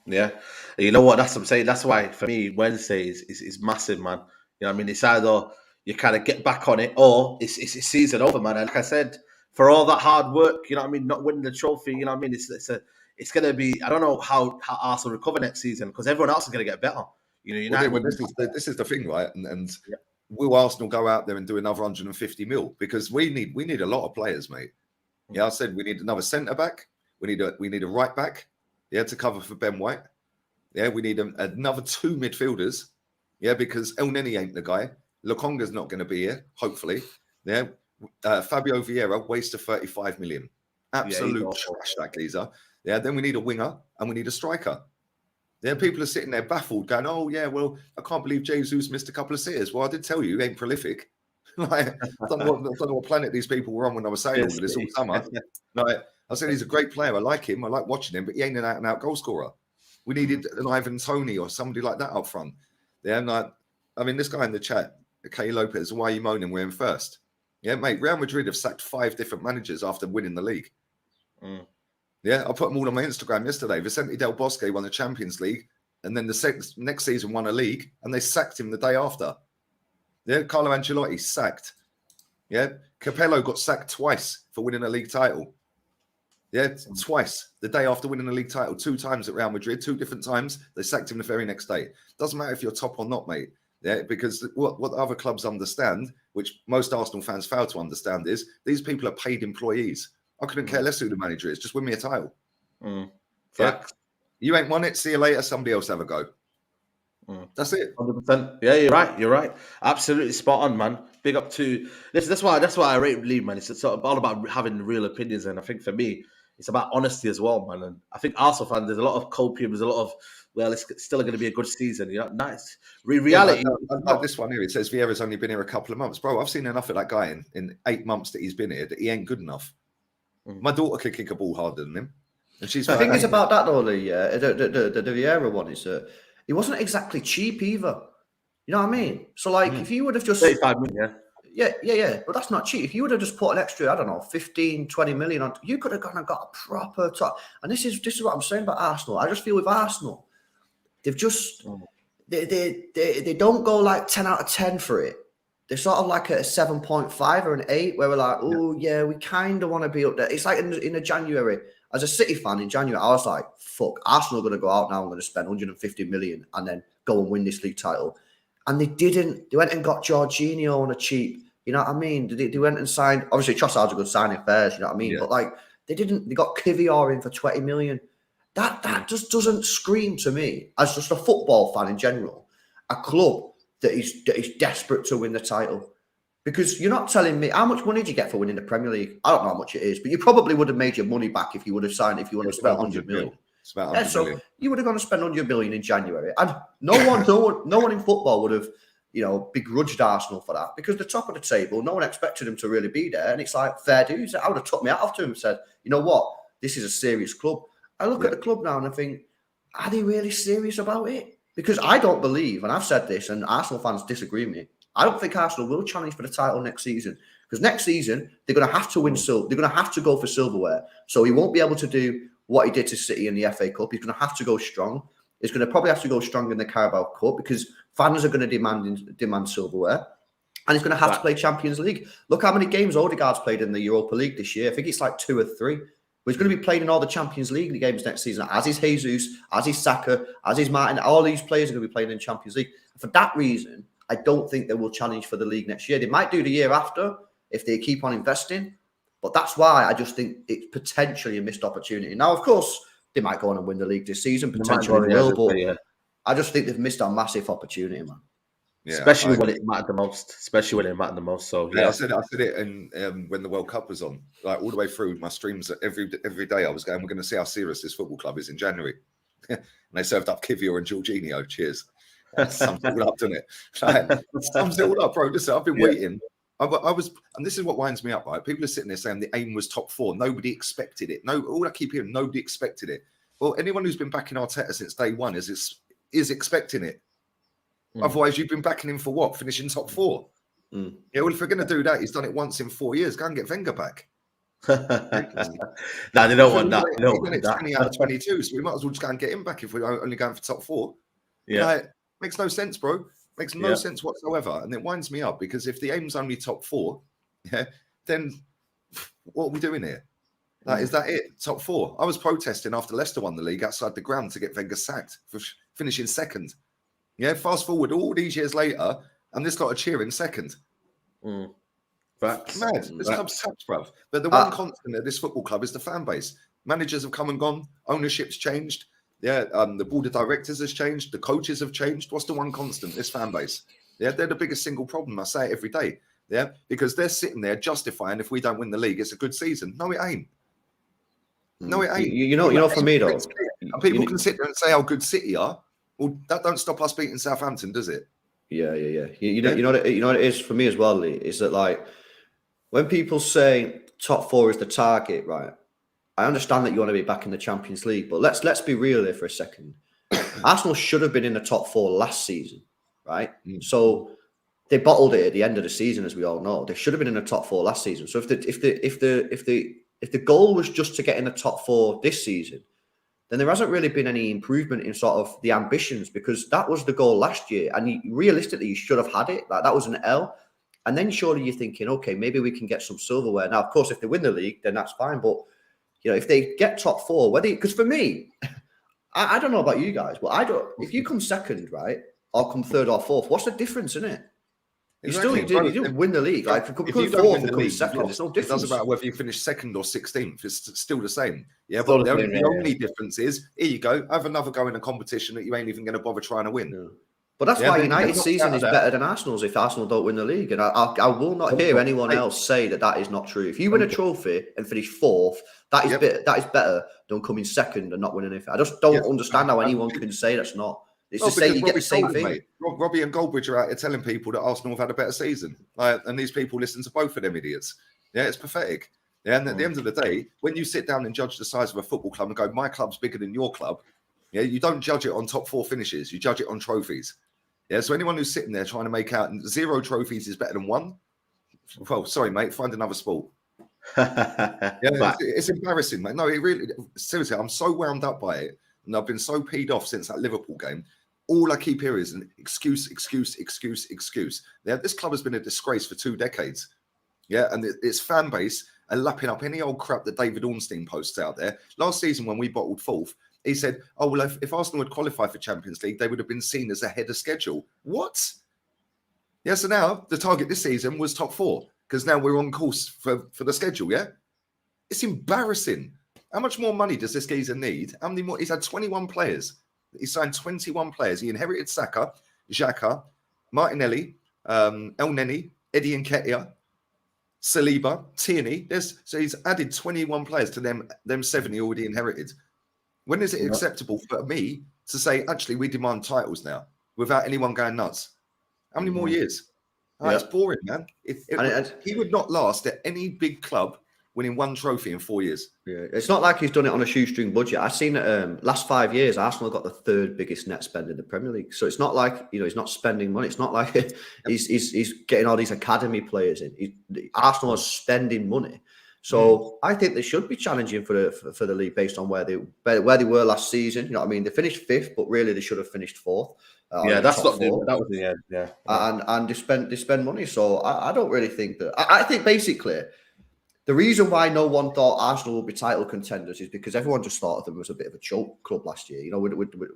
Yeah. You know what? That's what I'm saying. That's why, for me, Wednesday is massive, man. You know what I mean? It's either you kind of get back on it or it's season over, man. And like I said, for all that hard work, you know what I mean, not winning the trophy, you know what I mean, it's going to be, I don't know how Arsenal recover next season because everyone else is going to get better. You know, well, this is the thing, right? And will Arsenal go out there and do another 150 mil? Because we need a lot of players, mate. Yeah, I said we need another centre back. We need a right back. Yeah, to cover for Ben White. Yeah, we need another 2 midfielders. Yeah, because El Neni ain't the guy. Lokonga's not going to be here, hopefully. Yeah, Fabio Vieira, waste of 35 million. Absolute trash, that geezer. Yeah, then we need a winger and we need a striker. Yeah, people are sitting there baffled, going, "Oh yeah, well, I can't believe Jesus missed a couple of sitters." Well, I did tell you, he ain't prolific. Like, I don't know what planet these people were on when I was saying all of this all summer. Like, I said, he's a great player. I like him. I like watching him, but he ain't an out-and-out goal scorer. We needed an Ivan Toney or somebody like that up front. Yeah, like, I mean, this guy in the chat, Kay Lopez, why are you moaning we're in first? Yeah, mate, Real Madrid have sacked 5 different managers after winning the league. Yeah, I put them all on my Instagram yesterday. Vicente Del Bosque won the Champions League, and then the next season won a league, and they sacked him the day after. Yeah, Carlo Ancelotti sacked. Yeah, Capello got sacked twice for winning a league title. Yeah, twice. The day after winning a league title, 2 times at Real Madrid, 2 different times. They sacked him the very next day. Doesn't matter if you're top or not, mate. Yeah, because what other clubs understand, which most Arsenal fans fail to understand, is these people are paid employees. I couldn't care less who the manager is. Just win me a title. Yeah. You ain't won it. See you later. Somebody else have a go. That's it. 100%. Yeah, you're right. You're right. Absolutely spot on, man. Big up to this. That's why I rate League, man. It's sort of all about having real opinions, and I think for me, it's about honesty as well, man. And I think Arsenal fans, there's a lot of copium. There's a lot of, well, it's still going to be a good season. You know, nice. Reality. Yeah, like this one here. It says Vieira's only been here a couple of months, bro. I've seen enough of that guy in 8 months that he's been here that he ain't good enough. My daughter could kick a ball harder than him, and she's. The thing is about that though, Lee, the Vieira one is he wasn't exactly cheap either. You know what I mean? So like, if you would have just 35 million, yeah, but that's not cheap. If you would have just put an extra, I don't know, 15, 20 million on, you could have gone and got a proper top. And this is what I'm saying about Arsenal. I just feel with Arsenal, they've just they don't go like 10 out of 10 for it. They're sort of like a 7.5 or an 8, where we're like, oh yeah, we kind of want to be up there. It's like in a January. As a City fan in January, I was like, fuck, Arsenal are going to go out now and going to spend 150 million and then go and win this league title. And they didn't. They went and got Jorginho on a cheap. You know what I mean? They went and signed. Obviously, Trossard's a good signing first. You know what I mean? Yeah. But like, they didn't. They got Kivior in for 20 million. That just doesn't scream to me, as just a football fan in general, a club that is desperate to win the title. Because you're not telling me how much money do you get for winning the Premier League? I don't know how much it is, but you probably would have made your money back if you would have signed. If you would have spent 100 million. It's about 100 million. So you would have gone to spend 100 million in January, and no one in football would have, begrudged Arsenal for that, because the top of the table, no one expected them to really be there, and it's like fair dues. I would have took me out to him and said, you know what, this is a serious club. I look at the club now and I think, are they really serious about it? Because I don't believe, and I've said this, and Arsenal fans disagree with me, I don't think Arsenal will challenge for the title next season, because next season they're going to have to win silver. They're going to have to go for silverware. So he won't be able to do what he did to City in the FA Cup. He's going to have to go strong. He's going to probably have to go strong in the Carabao Cup, because fans are going to demand silverware, and he's going to have to play Champions League. Look how many games Odegaard's played in the Europa League this year. I think it's like 2 or 3. But he's going to be playing in all the Champions League games next season, as is Jesus, as is Saka, as is Martin. All these players are going to be playing in Champions League. For that reason, I don't think they will challenge for the league next year. They might do the year after if they keep on investing, but that's why I just think it's potentially a missed opportunity. Now, of course, they might go on and win the league this season, potentially they will, but I just think they've missed a massive opportunity, man. Yeah, especially when it mattered the most. So I said it, and when the World Cup was on, like all the way through my streams, every day I was going, we're going to see how serious this football club is in January. And they served up Kivior and Jorginho. Cheers. Sums it all up, doesn't it? Like, sums it all up, bro. Listen, I've been waiting. I was, and this is what winds me up, right? People are sitting there saying the aim was top 4. Nobody expected it. No, all I keep hearing, nobody expected it. Well, anyone who's been backing Arteta since day one is expecting it. Otherwise, you've been backing him for what? Finishing top 4. Yeah, well, if we're going to do that, he's done it once in 4 years. Go and get Wenger back. No, they don't want that. He's done it 20 out of 22, so we might as well just go and get him back if we're only going for top 4. Yeah. Like, makes no sense, bro. Makes no sense whatsoever. And it winds me up, because if the aim's only top 4, then what are we doing here? Like, is that it? Top 4? I was protesting after Leicester won the league outside the ground to get Wenger sacked for finishing second. Yeah, fast forward all these years later, and this lot are cheering second. Facts. Mad. This club's sucks, bruv. But the one constant at this football club is the fan base. Managers have come and gone. Ownership's changed. Yeah, the board of directors has changed. The coaches have changed. What's the one constant? This fan base. Yeah, they're the biggest single problem. I say it every day. Yeah, because they're sitting there justifying if we don't win the league, it's a good season. No, it ain't. No, it ain't. You know, for me though. And people You- can sit there and say how good City are. Well, that don't stop us beating Southampton, does it? Yeah. You know what it is for me as well, Lee, is that like when people say top four is the target, right? I understand that you want to be back in the Champions League, but let's be real here for a second. Arsenal should have been in the top four last season, right? So they bottled it at the end of the season, as we all know. They should have been in the top four last season. So if the goal was just to get in the top four this season, then there hasn't really been any improvement in sort of the ambitions, because that was the goal last year, and realistically you should have had it. Like, that was an L. And then surely you're thinking, okay, maybe we can get some silverware. Now, of course, if they win the league, then that's fine. But if they get top four, because for me, I don't know about you guys, but I don't. If you come second, right, or come third or fourth, what's the difference in it? Exactly. You didn't win the league. Like, if you come fourth and come second, there's no it difference. doesn't matter whether you finish second or 16th. It's still the same. Yeah, Still but the the same, only difference is, here you go, have another go in a competition that you ain't even going to bother trying to win. Yeah. But that's why United's season is better than Arsenal's if Arsenal don't win the league. And I will not hear anyone else say that is not true. If you win a trophy and finish fourth, that is better than coming second and not winning anything. I just don't understand how anyone can say that's not. It's to say you get the same thing. Mate. Robbie and Goldbridge are out here telling people that Arsenal have had a better season. And these people listen to both of them idiots. Yeah, it's pathetic. Yeah, and at the end of the day, when you sit down and judge the size of a football club and go, my club's bigger than your club, yeah, you don't judge it on top four finishes. You judge it on trophies. Yeah, so anyone who's sitting there trying to make out 0 trophies is better than 1, well, sorry, mate, find another sport. It's embarrassing, mate. No, it really, seriously, I'm so wound up by it. And I've been so peed off since that Liverpool game. All I keep hearing is an excuse. Yeah, this club has been a disgrace for 2 decades. Yeah, and its fan base are lapping up any old crap that David Ornstein posts out there. Last season, when we bottled fourth, he said, oh, well, if Arsenal had qualified for Champions League, they would have been seen as ahead of schedule. What? Yeah, so now the target this season was top 4, because now we're on course for the schedule, yeah? It's embarrassing. How much more money does this geezer need? How many more? He's had 21 players. He signed 21 players. He inherited Saka, Xhaka, Martinelli, El Neni, Eddie Nketiah, Saliba, Tierney. So he's added 21 players to them 7 he already inherited. When is it acceptable for me to say, actually, we demand titles now without anyone going nuts? How many more years? It's boring, man. He would not last at any big club winning 1 trophy in 4 years. Yeah, it's not like he's done it on a shoestring budget. I've seen it. Last 5 years, Arsenal got the 3rd biggest net spend in the Premier League. So it's not like he's not spending money. It's not like he's getting all these academy players in. Arsenal is spending money. So I think they should be challenging for the league based on where they were last season. You know what I mean? They finished 5th, but really they should have finished 4th. That's not good. That was the end. Yeah, and they spend money. So I don't really think that. I think basically the reason why no one thought Arsenal would be title contenders is because everyone just thought of them as a bit of a choke club last year.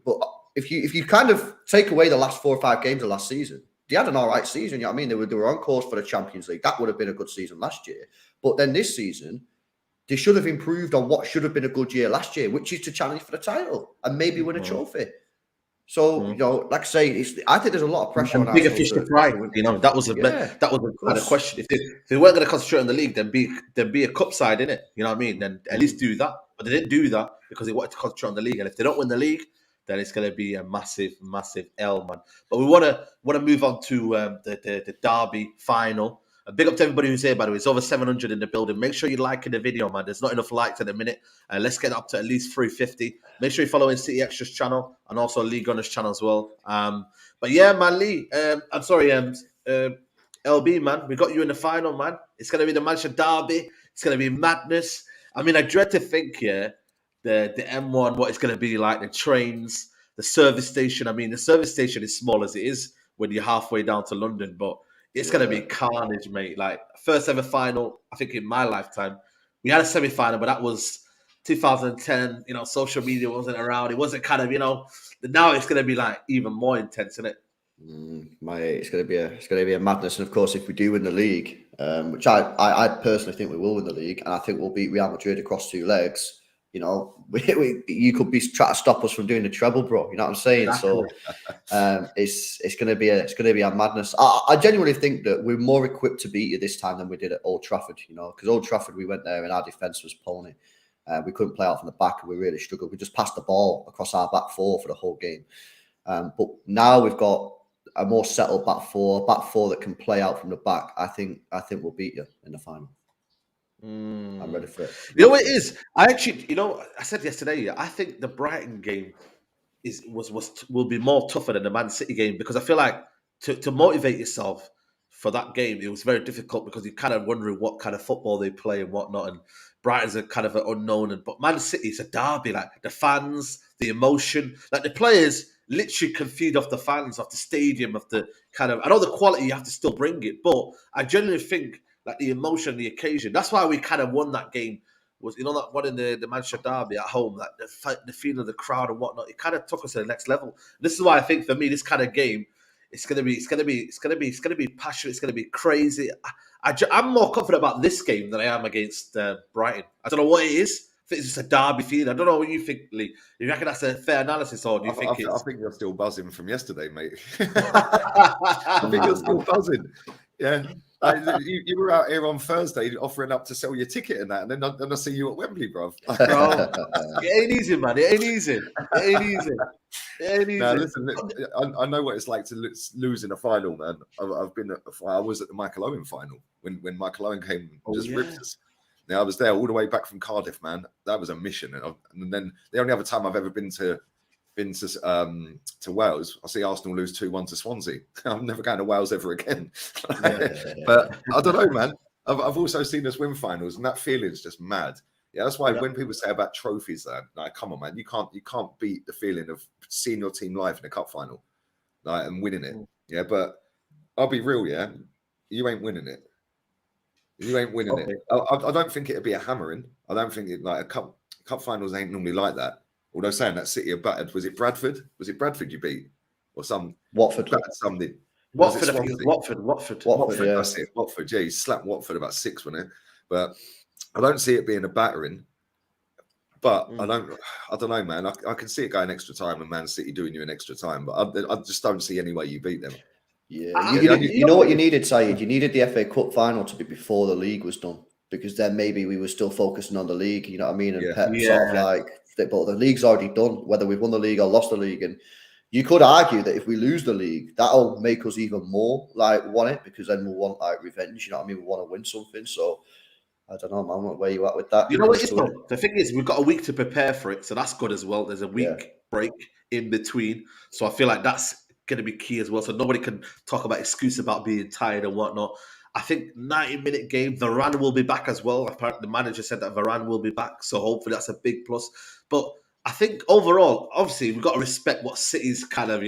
But if you kind of take away the last 4 or 5 games of last season, they had an all right season. You know what I mean? They were on course for the Champions League. That would have been a good season last year. But then this season, they should have improved on what should have been a good year last year, which is to challenge for the title and maybe win a trophy. So, like I say, I think there's a lot of pressure on bigger fish to fry. That was a kind of question. If they weren't going to concentrate on the league, then be a cup side, innit? You know what I mean? Then at least do that. But they didn't do that because they wanted to concentrate on the league. And if they don't win the league, then it's going to be a massive, massive L, man. But we want to move on to the derby final. A big up to everybody who's here, by the way. It's over 700 in the building. Make sure you're liking the video, man. There's not enough likes at the minute. Let's get up to at least 350. Make sure you're following City Extra's channel and also Lee Gunner's channel as well. But yeah, man, Lee. I'm sorry, LB, man. We got you in the final, man. It's going to be the Manchester derby. It's going to be madness. I mean, I dread to think, the M1, what it's going to be like, the trains, the service station. I mean, the service station is small as it is when you're halfway down to London, but it's going to be carnage, mate. Like, first ever final, I think, in my lifetime. We had a semi-final, but that was 2010. Social media wasn't around. It wasn't kind of, now it's going to be, like, even more intense, isn't it? It's going to be a madness. And, of course, if we do win the league, which I personally think we will win the league, and I think we'll beat Real Madrid across 2 legs, you could be trying to stop us from doing the treble, bro. You know what I'm saying? Exactly. So it's going to be a madness. I genuinely think that we're more equipped to beat you this time than we did at Old Trafford. Because Old Trafford, we went there and our defense was pulling it. We couldn't play out from the back, and we really struggled. We just passed the ball across our back four for the whole game. But now we've got a more settled back four that can play out from the back. I think we'll beat you in the final. I'm ready for it. You know what it is? I actually, I said yesterday, I think the Brighton game will be more tougher than the Man City game, because I feel like to motivate yourself for that game, it was very difficult because you're kind of wondering what kind of football they play and whatnot. And Brighton's a kind of an unknown, but Man City is a derby. Like the fans, the emotion, like the players literally can feed off the fans, off the stadium, of the kind of. I know the quality, you have to still bring it, but I genuinely think like the emotion, the occasion. That's why we kind of won that game. Was that one in the Manchester derby at home, like the feeling of the crowd and whatnot. It kind of took us to the next level. This is why I think for me, this kind of game, it's gonna be passionate. It's gonna be crazy. I'm more confident about this game than I am against Brighton. I don't know what it is. I think it's just a derby feeling. I don't know what you think, Lee. You reckon that's a fair analysis, or do you think I it's? think you're still buzzing from yesterday, mate. I think you're still buzzing. Yeah. You were out here on Thursday offering up to sell your ticket and that, and then I see you at Wembley, bro. It ain't easy, man. It ain't easy. Now, listen, I know what it's like to lose in a final, man. I was at the Michael Owen final when Michael Owen came and just ripped us. Now, I was there all the way back from Cardiff, man. That was a mission, and then the only other time I've ever been to Wales, I see Arsenal lose 2-1 to Swansea. I'm never going to Wales ever again. But I don't know, man. I've also seen us win finals, and that feeling is just mad. Yeah, that's why when people say about trophies, like, come on, man, you can't beat the feeling of seeing your team live in a cup final, like, and winning it. Yeah, but I'll be real, yeah, you ain't winning it. You ain't winning it. I don't think it'd be a hammering. I don't think it, like, a cup finals ain't normally like that. Although saying that City are battered, was it Bradford? Was it Bradford you beat, or some Watford? Something. Watford, I think it was Watford. Yeah. That's it. Watford. Yeah, he slapped Watford about 6, wasn't it? But I don't see it being a battering. But I don't know, man. I can see it going extra time and Man City doing you an extra time. But I just don't see any way you beat them. Yeah, you know what you needed, Saeed? You needed the FA Cup final to be before the league was done, because then maybe we were still focusing on the league, you know what I mean? And Pep sort of like, but the league's already done, whether we've won the league or lost the league. And you could argue that if we lose the league, that'll make us even more like want it, because then we'll want like revenge, you know what I mean? We want to win something. So I don't know, man, where you at with that? You know what it is, though? The thing is, we've got a week to prepare for it, so that's good as well. There's a week break in between, so I feel like that's going to be key as well. So nobody can talk about excuse about being tired and whatnot. I think 90-minute game. Varan will be back as well. Apparently, the manager said that Varan will be back, so hopefully that's a big plus. But I think overall, obviously, we've got to respect what City's kind of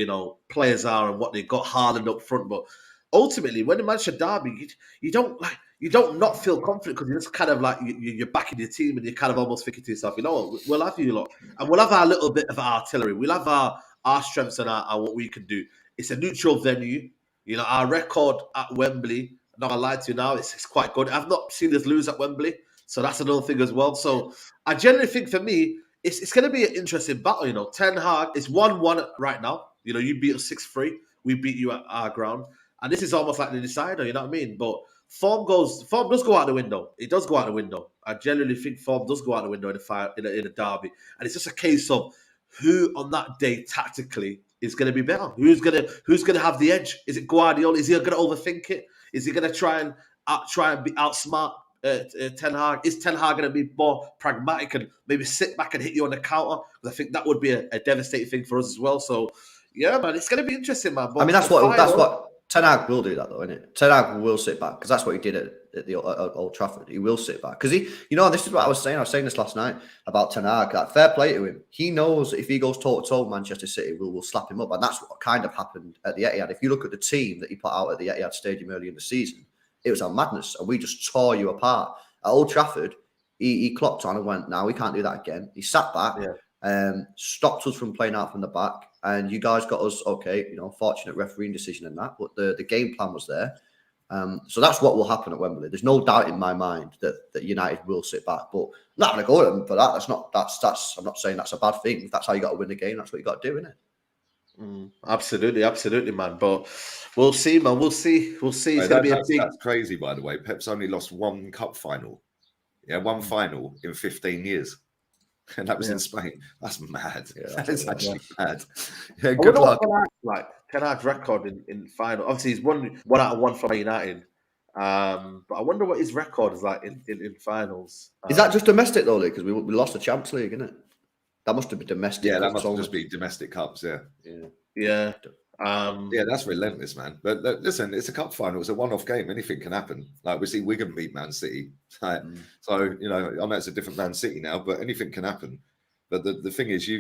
players are and what they got Haaland up front. But ultimately, when the Manchester derby, you don't not feel confident, because you're just kind of like you're backing your team, and you're kind of almost thinking to yourself, you know what, we'll have you lot, and we'll have our little bit of artillery. We'll have our strengths and our what we can do. It's a neutral venue. Our record at Wembley, I'm not gonna lie to you now, it's quite good. I've not seen us lose at Wembley, so that's another thing as well. So I generally think for me, it's going to be an interesting battle. Ten Hag, it's 1-1 right now. You beat us 6-3. We beat you at our ground, and this is almost like the decider. You know what I mean? But form does go out the window. It does go out the window. I generally think form does go out the window in a derby, and it's just a case of who on that day tactically is going to be better. Who's gonna have the edge? Is it Guardiola? Is he going to overthink it? Is he going to try and outsmart Ten Hag? Is Ten Hag going to be more pragmatic and maybe sit back and hit you on the counter? Because I think that would be a devastating thing for us as well. So yeah, man, it's going to be interesting, man. But I mean, that's what Ten Hag will do, that though, isn't it? Ten Hag will sit back, because that's what he did at Old Trafford. He will sit back because this is what I was saying. I was saying this last night about Ten Hag. That fair play to him. He knows if he goes toe to toe, Manchester City will slap him up, and that's what kind of happened at the Etihad. If you look at the team that he put out at the Etihad Stadium early in the season, it was a madness, and we just tore you apart. At Old Trafford, he clocked on and went, "No, we can't do that again." He sat back, stopped us from playing out from the back. And you guys got us, fortunate refereeing decision in that, but the game plan was there. So that's what will happen at Wembley. There's no doubt in my mind that United will sit back, but I'm not going to go at them for that. That's I'm not saying that's a bad thing. If that's how you got to win the game, that's what you got to do, isn't it? Absolutely, man. But we'll see, man. We'll see. It's going to be a big. That's crazy, by the way. Pep's only lost one cup final. Yeah, one final in 15 years. and that was in Spain. That's mad. Yeah, That is yeah. actually mad. Yeah, I good wonder luck. what Ten Hag's record in final. Obviously, he's one out of one from United. But I wonder what his record is like in finals. Is that just domestic though, because we lost the Champions League, isn't it? That must have been domestic. Yeah, that cups must only. just be domestic cups. Yeah. Yeah. Yeah, that's relentless, man. But listen, it's a cup final. It's a one-off game. Anything can happen. Like we see Wigan beat Man City. Right? So, you know, I know it's a different Man City now, but anything can happen. But the thing is,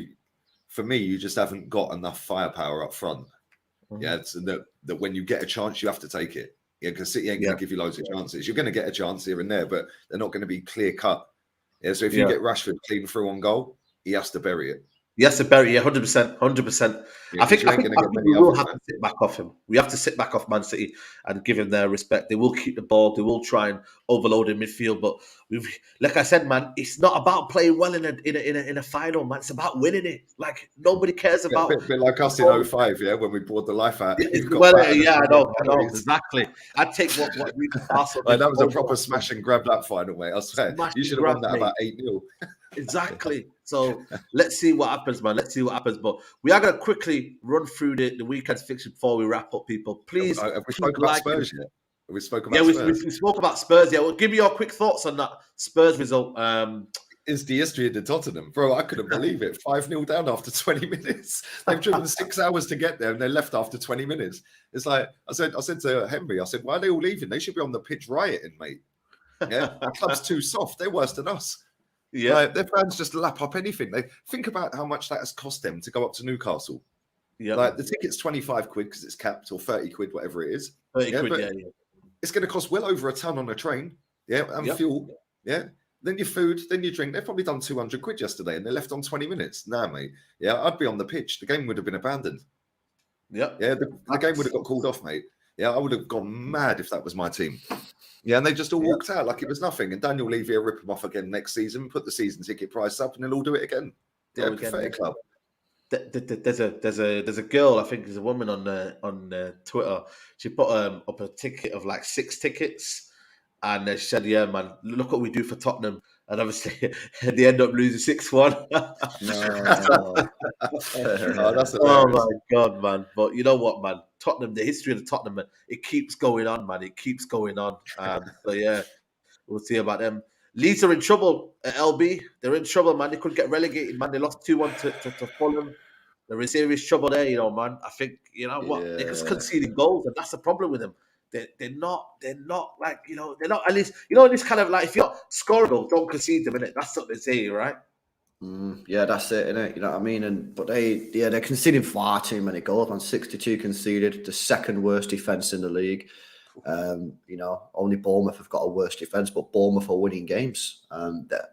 for me, you just haven't got enough firepower up front. Yeah, it's that when you get a chance, you have to take it. Yeah, because City ain't going to give you loads of chances. You're going to get a chance here and there, but they're not going to be clear cut. Yeah, so if you get Rashford clean through on goal, he has to bury it. Yes, to bury, 100%, 100%. Yeah, I think gonna we get many will others, have man. to sit back off him. We have to sit back off Man City and give him their respect. They will keep the ball. They will try and overload in midfield. But like I said, man, it's not about playing well in a final, man. It's about winning it. Like nobody cares about. A bit like us in 05, yeah, when we poured the life out. I know, exactly. I'd take what we Arsenal. Like, that was a proper smash and grab that final, mate. I swear, you should have won that about 8-0. Exactly. So let's see what happens, man. Let's see what happens. But we are going to quickly run through the weekend's fixture before we wrap up, people. Please. Have we spoken about Spurs yet? Have we spoken about Spurs? We spoke about Spurs. Yeah, well, give me your quick thoughts on that Spurs result. It's the history of the Tottenham. Bro, I couldn't believe it. 5-0 down after 20 minutes. They've driven 6 hours to get there and they left after 20 minutes. It's like, I said to Henry, I said, why are they all leaving? They should be on the pitch rioting, mate. Yeah, the club's too soft. They're worse than us. Yeah, like, their fans just lap up anything. They think about how much that has cost them to go up to Newcastle. Yeah, like the ticket's 25 quid because it's capped, or 30 quid, whatever it is. 30 quid, It's going to cost well over a ton on a train. Yeah, and fuel. Yeah, then your food, then your drink. They've probably done 200 quid yesterday, and they left on 20 minutes. Nah, mate. Yeah, I'd be on the pitch. The game would have been abandoned. Yep. Yeah, the game would have got called off, mate. Yeah, I would have gone mad if that was my team. Yeah, and they just all walked out like it was nothing. And Daniel Levy will rip them off again next season, put the season ticket price up, and they'll all do it again. Yeah, pathetic club. There's a girl, I think there's a woman on Twitter. She put up a ticket of like 6 tickets, and she said, "Yeah, man, look what we do for Tottenham." And obviously, they end up losing 6-1. Oh my god, man! But you know what, man? Tottenham, the history of the Tottenham, man, it keeps going on, man. It keeps going on. So yeah, we'll see about them. Leeds are in trouble at LB. They're in trouble, man. They could get relegated, man. They lost 2-1 to Fulham. They're in serious trouble there, you know, man. I think, you know what, they're just conceding goals, and that's the problem with them. They're not like, you know, they're not, at least, you know, this kind of like, if you're scoring goals, don't concede them, innit? That's what they say, right? Yeah, that's it, innit? You know what I mean? But they're conceding far too many goals, man. 62 conceded, the second worst defense in the league. You know, only Bournemouth have got a worse defense, but Bournemouth are winning games.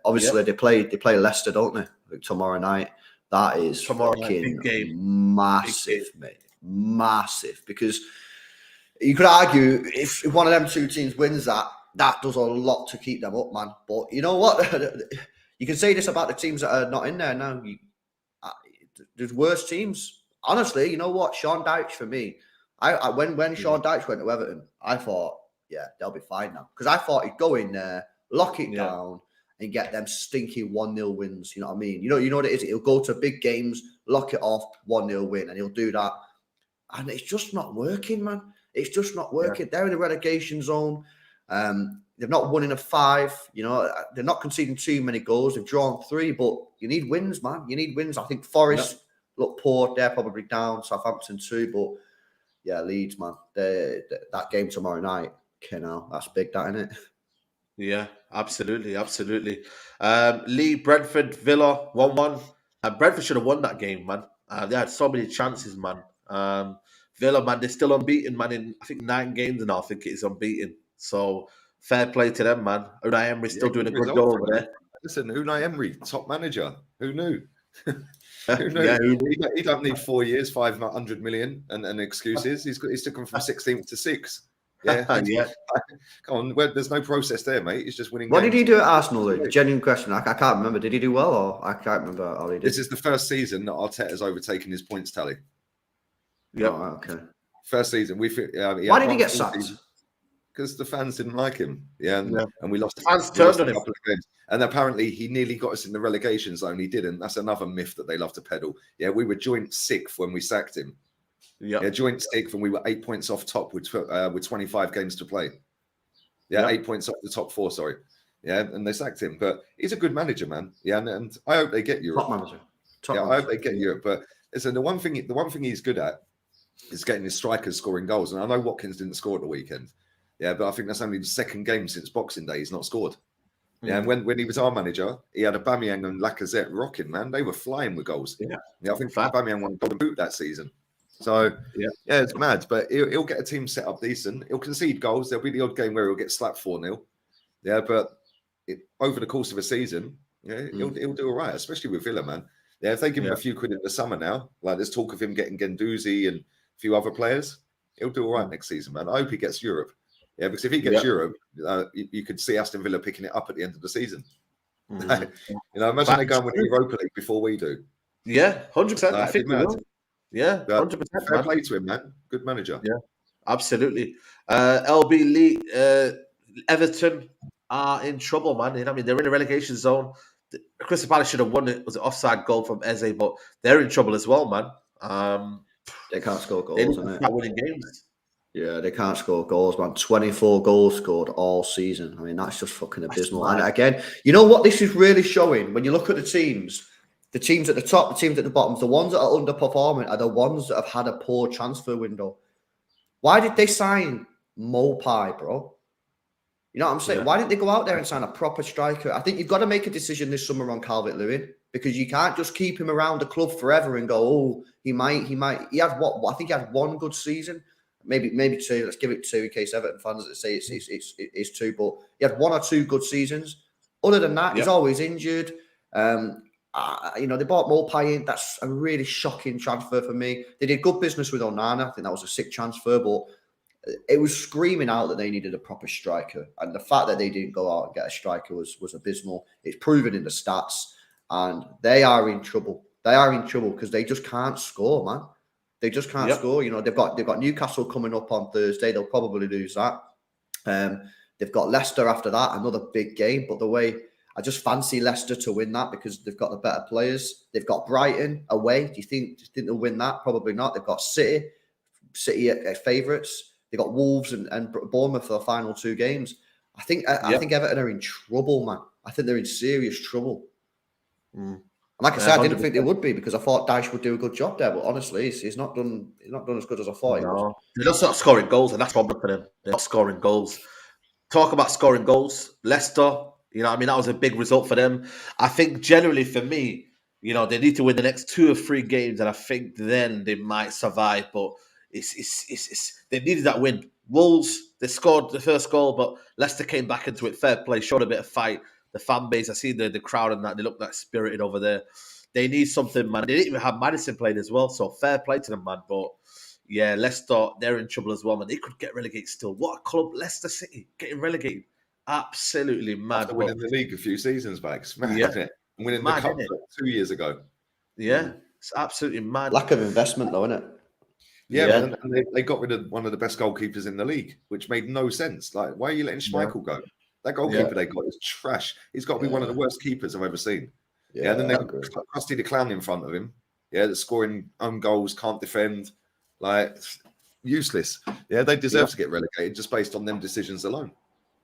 Obviously, they play Leicester, don't they? Like tomorrow night. That is fucking massive, mate. Massive. Because you could argue if one of them two teams wins that does a lot to keep them up, man. But you know what? You can say this about the teams that are not in there now. There's worse teams. Honestly, you know what? Sean Dyche for me. When Sean Dyche went to Everton, I thought, yeah, they'll be fine now. Because I thought he'd go in there, lock it down, and get them stinky 1-0 wins. You know what I mean? You know what it is? He'll go to big games, lock it off, 1-0 win, and he'll do that. And it's just not working, man. It's just not working. They're in the relegation zone. They've not won in a 5. You know, they're not conceding too many goals. They've drawn 3, but you need wins, man. You need wins. I think Forest look poor. They're probably down. Southampton too, but yeah, Leeds, man. That game tomorrow night, that's big, that, isn't it? Yeah, absolutely. Lee, Brentford, Villa, 1-1. Brentford should have won that game, man. They had so many chances, man. Villa, man, they're still unbeaten, man. In I think 9 games now, I think it is unbeaten. So fair play to them, man. Unai Emery's still doing a good job over there. Listen, Unai Emery, top manager. Who knew? Who knew? He don't need 4 years, 500 million and excuses. He's took him from 16th to 6th. Yeah, come on. There's no process there, mate. He's just winning. What did he do at Arsenal? A genuine question. I can't remember. Did he do well, or I can't remember how he did? This is the first season that Arteta's overtaken his points tally. Yeah. Oh, okay. First season. Why did he get sacked? because the fans didn't like him. And we lost. The fans we lost turned a on him. couple of games. And apparently he nearly got us in the relegation zone. He didn't. That's another myth that they love to peddle. Yeah, we were joint sixth when we sacked him. Yeah, joint sixth, and we were 8 points off top with 25 games to play. Yeah, 8 points off the top four. Sorry. Yeah, and they sacked him. But he's a good manager, man. Yeah, and I hope they get Europe. Top manager. I hope they get Europe. But listen, the one thing he's good at is getting his strikers scoring goals. And I know Watkins didn't score at the weekend. Yeah, but I think that's only the second game since Boxing Day he's not scored. Yeah, and when he was our manager, he had Aubameyang and Lacazette rocking, man. They were flying with goals. Yeah, I think Aubameyang won Golden Boot that season. So, yeah, it's mad. But he'll get a team set up decent. He'll concede goals. There'll be the odd game where he'll get slapped 4-0. Yeah, but over the course of a season, he'll do all right, especially with Villa, man. Yeah, if they give him a few quid in the summer now, like there's talk of him getting Guendouzi and a few other players, he'll do all right next season, man. I hope he gets Europe. Yeah, because if he gets Europe, you could see Aston Villa picking it up at the end of the season. Imagine they go and win the Europa League before we do. Yeah, 100%. I think we will. Yeah, 100%. Fair play to him, man. Good manager. Yeah, absolutely. LB Lee, Everton are in trouble, man. You know what I mean? They're in the relegation zone. Crystal Palace should have won it. It was an offside goal from Eze, but they're in trouble as well, man. They can't score goals, They need isn't to it? start winning games. Yeah, they can't score goals, man. 24 goals scored all season. I mean, that's just fucking abysmal. And again, you know what this is really showing? When you look at the teams at the top, the teams at the bottom, the ones that are underperforming are the ones that have had a poor transfer window. Why did they sign Mopai, bro? You know what I'm saying? Yeah. Why didn't they go out there and sign a proper striker? I think you've got to make a decision this summer on Calvert-Lewin, because you can't just keep him around the club forever and go, oh, he might. He had what? I think he had one good season. Maybe two. Let's give it two in case Everton fans say it's two. But he had one or two good seasons. Other than that, he's always injured. They bought Mopai in. That's a really shocking transfer for me. They did good business with Onana. I think that was a sick transfer, but it was screaming out that they needed a proper striker. And the fact that they didn't go out and get a striker was abysmal. It's proven in the stats, and they are in trouble. They are in trouble because they just can't score, man. They just can't score. They've got Newcastle coming up on Thursday. They'll probably lose that. They've got Leicester after that, another big game. But the way I just fancy Leicester to win that because they've got the better players. They've got Brighton away. Do you think they'll win that? Probably not. They've got City at favourites. They've got Wolves and Bournemouth for the final two games. I think Everton are in trouble, man. I think they're in serious trouble. Like I said, I didn't think they would be because I thought Dyche would do a good job there, but honestly, he's not done as good as I thought he was. They're just not scoring goals, and that's the problem for them. They're not scoring goals. Talk about scoring goals. Leicester, that was a big result for them. I think generally for me, they need to win the next 2 or 3 games, and I think then they might survive. But it's they needed that win. Wolves, they scored the first goal, but Leicester came back into it. Fair play, showed a bit of fight. The fan base, I see the crowd and that, they look like spirited over there. They need something, man. They didn't even have Maddison playing as well, so fair play to them, man. But yeah, Leicester, they're in trouble as well, man. They could get relegated still. What a club, Leicester City, getting relegated. Absolutely mad. After winning the league a few seasons back. It's mad, isn't it? Winning the cup 2 years ago. Yeah, it's absolutely mad. Lack of investment, though, isn't it? Yeah, man, and they got rid of one of the best goalkeepers in the league, which made no sense. Like, why are you letting Schmeichel go? That goalkeeper they got is trash. He's got to be one of the worst keepers I've ever seen. Yeah, and then they got Krusty the Clown in front of him. Yeah, that's scoring own goals, can't defend. Like, useless. Yeah, they deserve to get relegated just based on them decisions alone.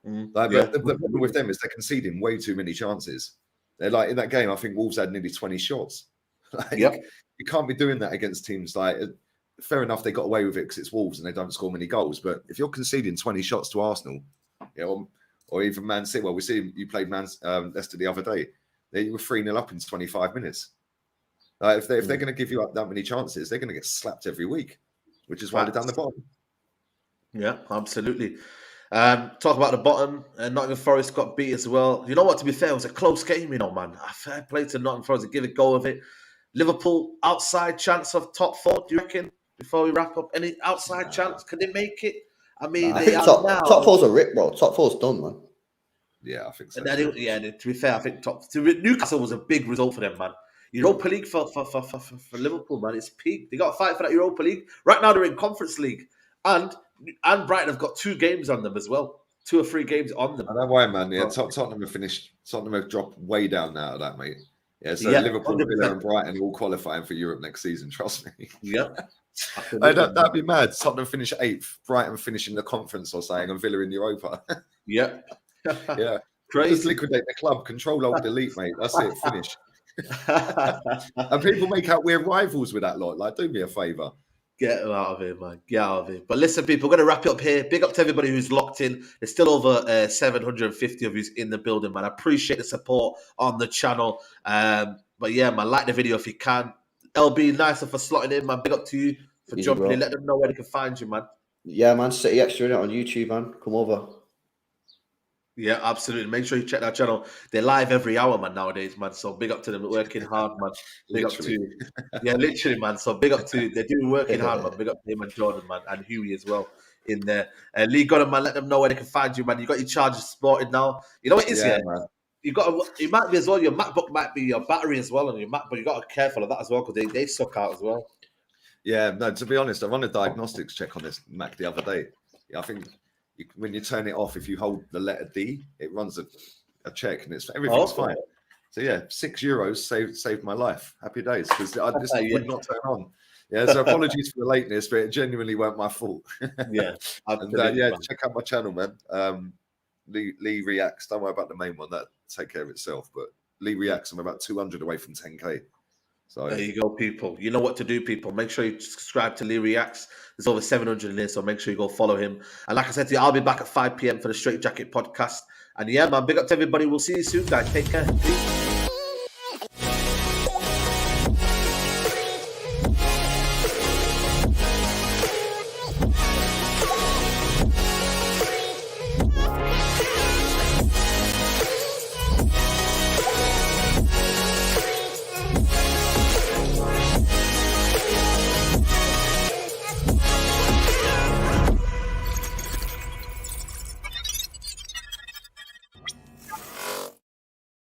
But the problem with them is they're conceding way too many chances. They're like, in that game, I think Wolves had nearly 20 shots. You can't be doing that against teams like... Fair enough, they got away with it because it's Wolves and they don't score many goals. But if you're conceding 20 shots to Arsenal, or even Man City, well, we see you played Leicester the other day. They were 3-0 up in 25 minutes. If they're going to give you up that many chances, they're going to get slapped every week, which is why they're down the bottom. Yeah, absolutely. Talk about the bottom. Nottingham Forest got beat as well. You know what? To be fair, it was a close game, man. Fair play to Nottingham Forest to give a go of it. Liverpool outside chance of top 4. Do you reckon? Before we wrap up, any outside chance? Can they make it? I mean, I think top 4's a rip, bro. Top 4's done, man. Yeah, I think so. To be fair, I think Newcastle was a big result for them, man. Europa League for Liverpool, man. It's peak. They got to fight for that Europa League. Right now, they're in Conference League. And and Brighton have got 2 games on them as well. 2 or 3 games on them. I know why, man. Yeah, So- Tottenham have finished. Tottenham have dropped way down out of that, mate. Yeah, so Yeah, Liverpool, 100%. Villa, and Brighton all qualifying for Europe next season. Trust me. Yeah. Hey, that'd be mad. Tottenham finish 8th, Brighton finish in the conference or something, and Villa in Europa. Yeah. Yeah, just Crazy. liquidate the club. Control Alt Delete, mate. That's it. Finish. And people make out we're rivals with that lot. Like, do me a favour. Get out of here, man. Get out of here. But listen, people, we're going to wrap it up here. Big up to everybody who's locked in. There's still over 750 of you in the building, man. I appreciate the support on the channel. But yeah, man, like the video if you can. LB, nicer for slotting in, man. Big up to you for Easy, jumping bro. in. Let them know where they can find you, man. Yeah, man. City Extra in it on YouTube, man. Come over. Yeah, absolutely. Make sure you check that channel. They're live every hour, man, nowadays, man. So big up to them. Working hard, man. Big Literally. up to yeah, literally, man. So big up to they're doing working hard, man. Big up to him and Jordan, man, and Huey as well in there. Lee got him, man. Let them know where they can find you, man. You got your chargers sported now. You know what it is, yeah? Man. You got it might be as well. Your MacBook might be your battery as well, and your Mac, but you got to be careful of that as well because they suck out as well. Yeah, no, to be honest, I run a diagnostics check on this Mac the other day. Yeah, I think when you turn it off, if you hold the letter D, it runs a check and everything's fine. So yeah, €6 saved my life. Happy days, because I just would not turn on. Yeah, so apologies for the lateness, but it genuinely weren't my fault. Yeah, and check out my channel, man. Lee reacts. Don't worry about the main one; that take care of itself. But Lee reacts. I'm about 200 away from 10K. So there you go, people. You know what to do, people. Make sure you subscribe to Lee Reacts. There's over 700 in there, so make sure you go follow him. And like I said to you, I'll be back at 5 p.m. for the Straight Jacket podcast. And yeah, man, big up to everybody. We'll see you soon, guys. Take care. Peace.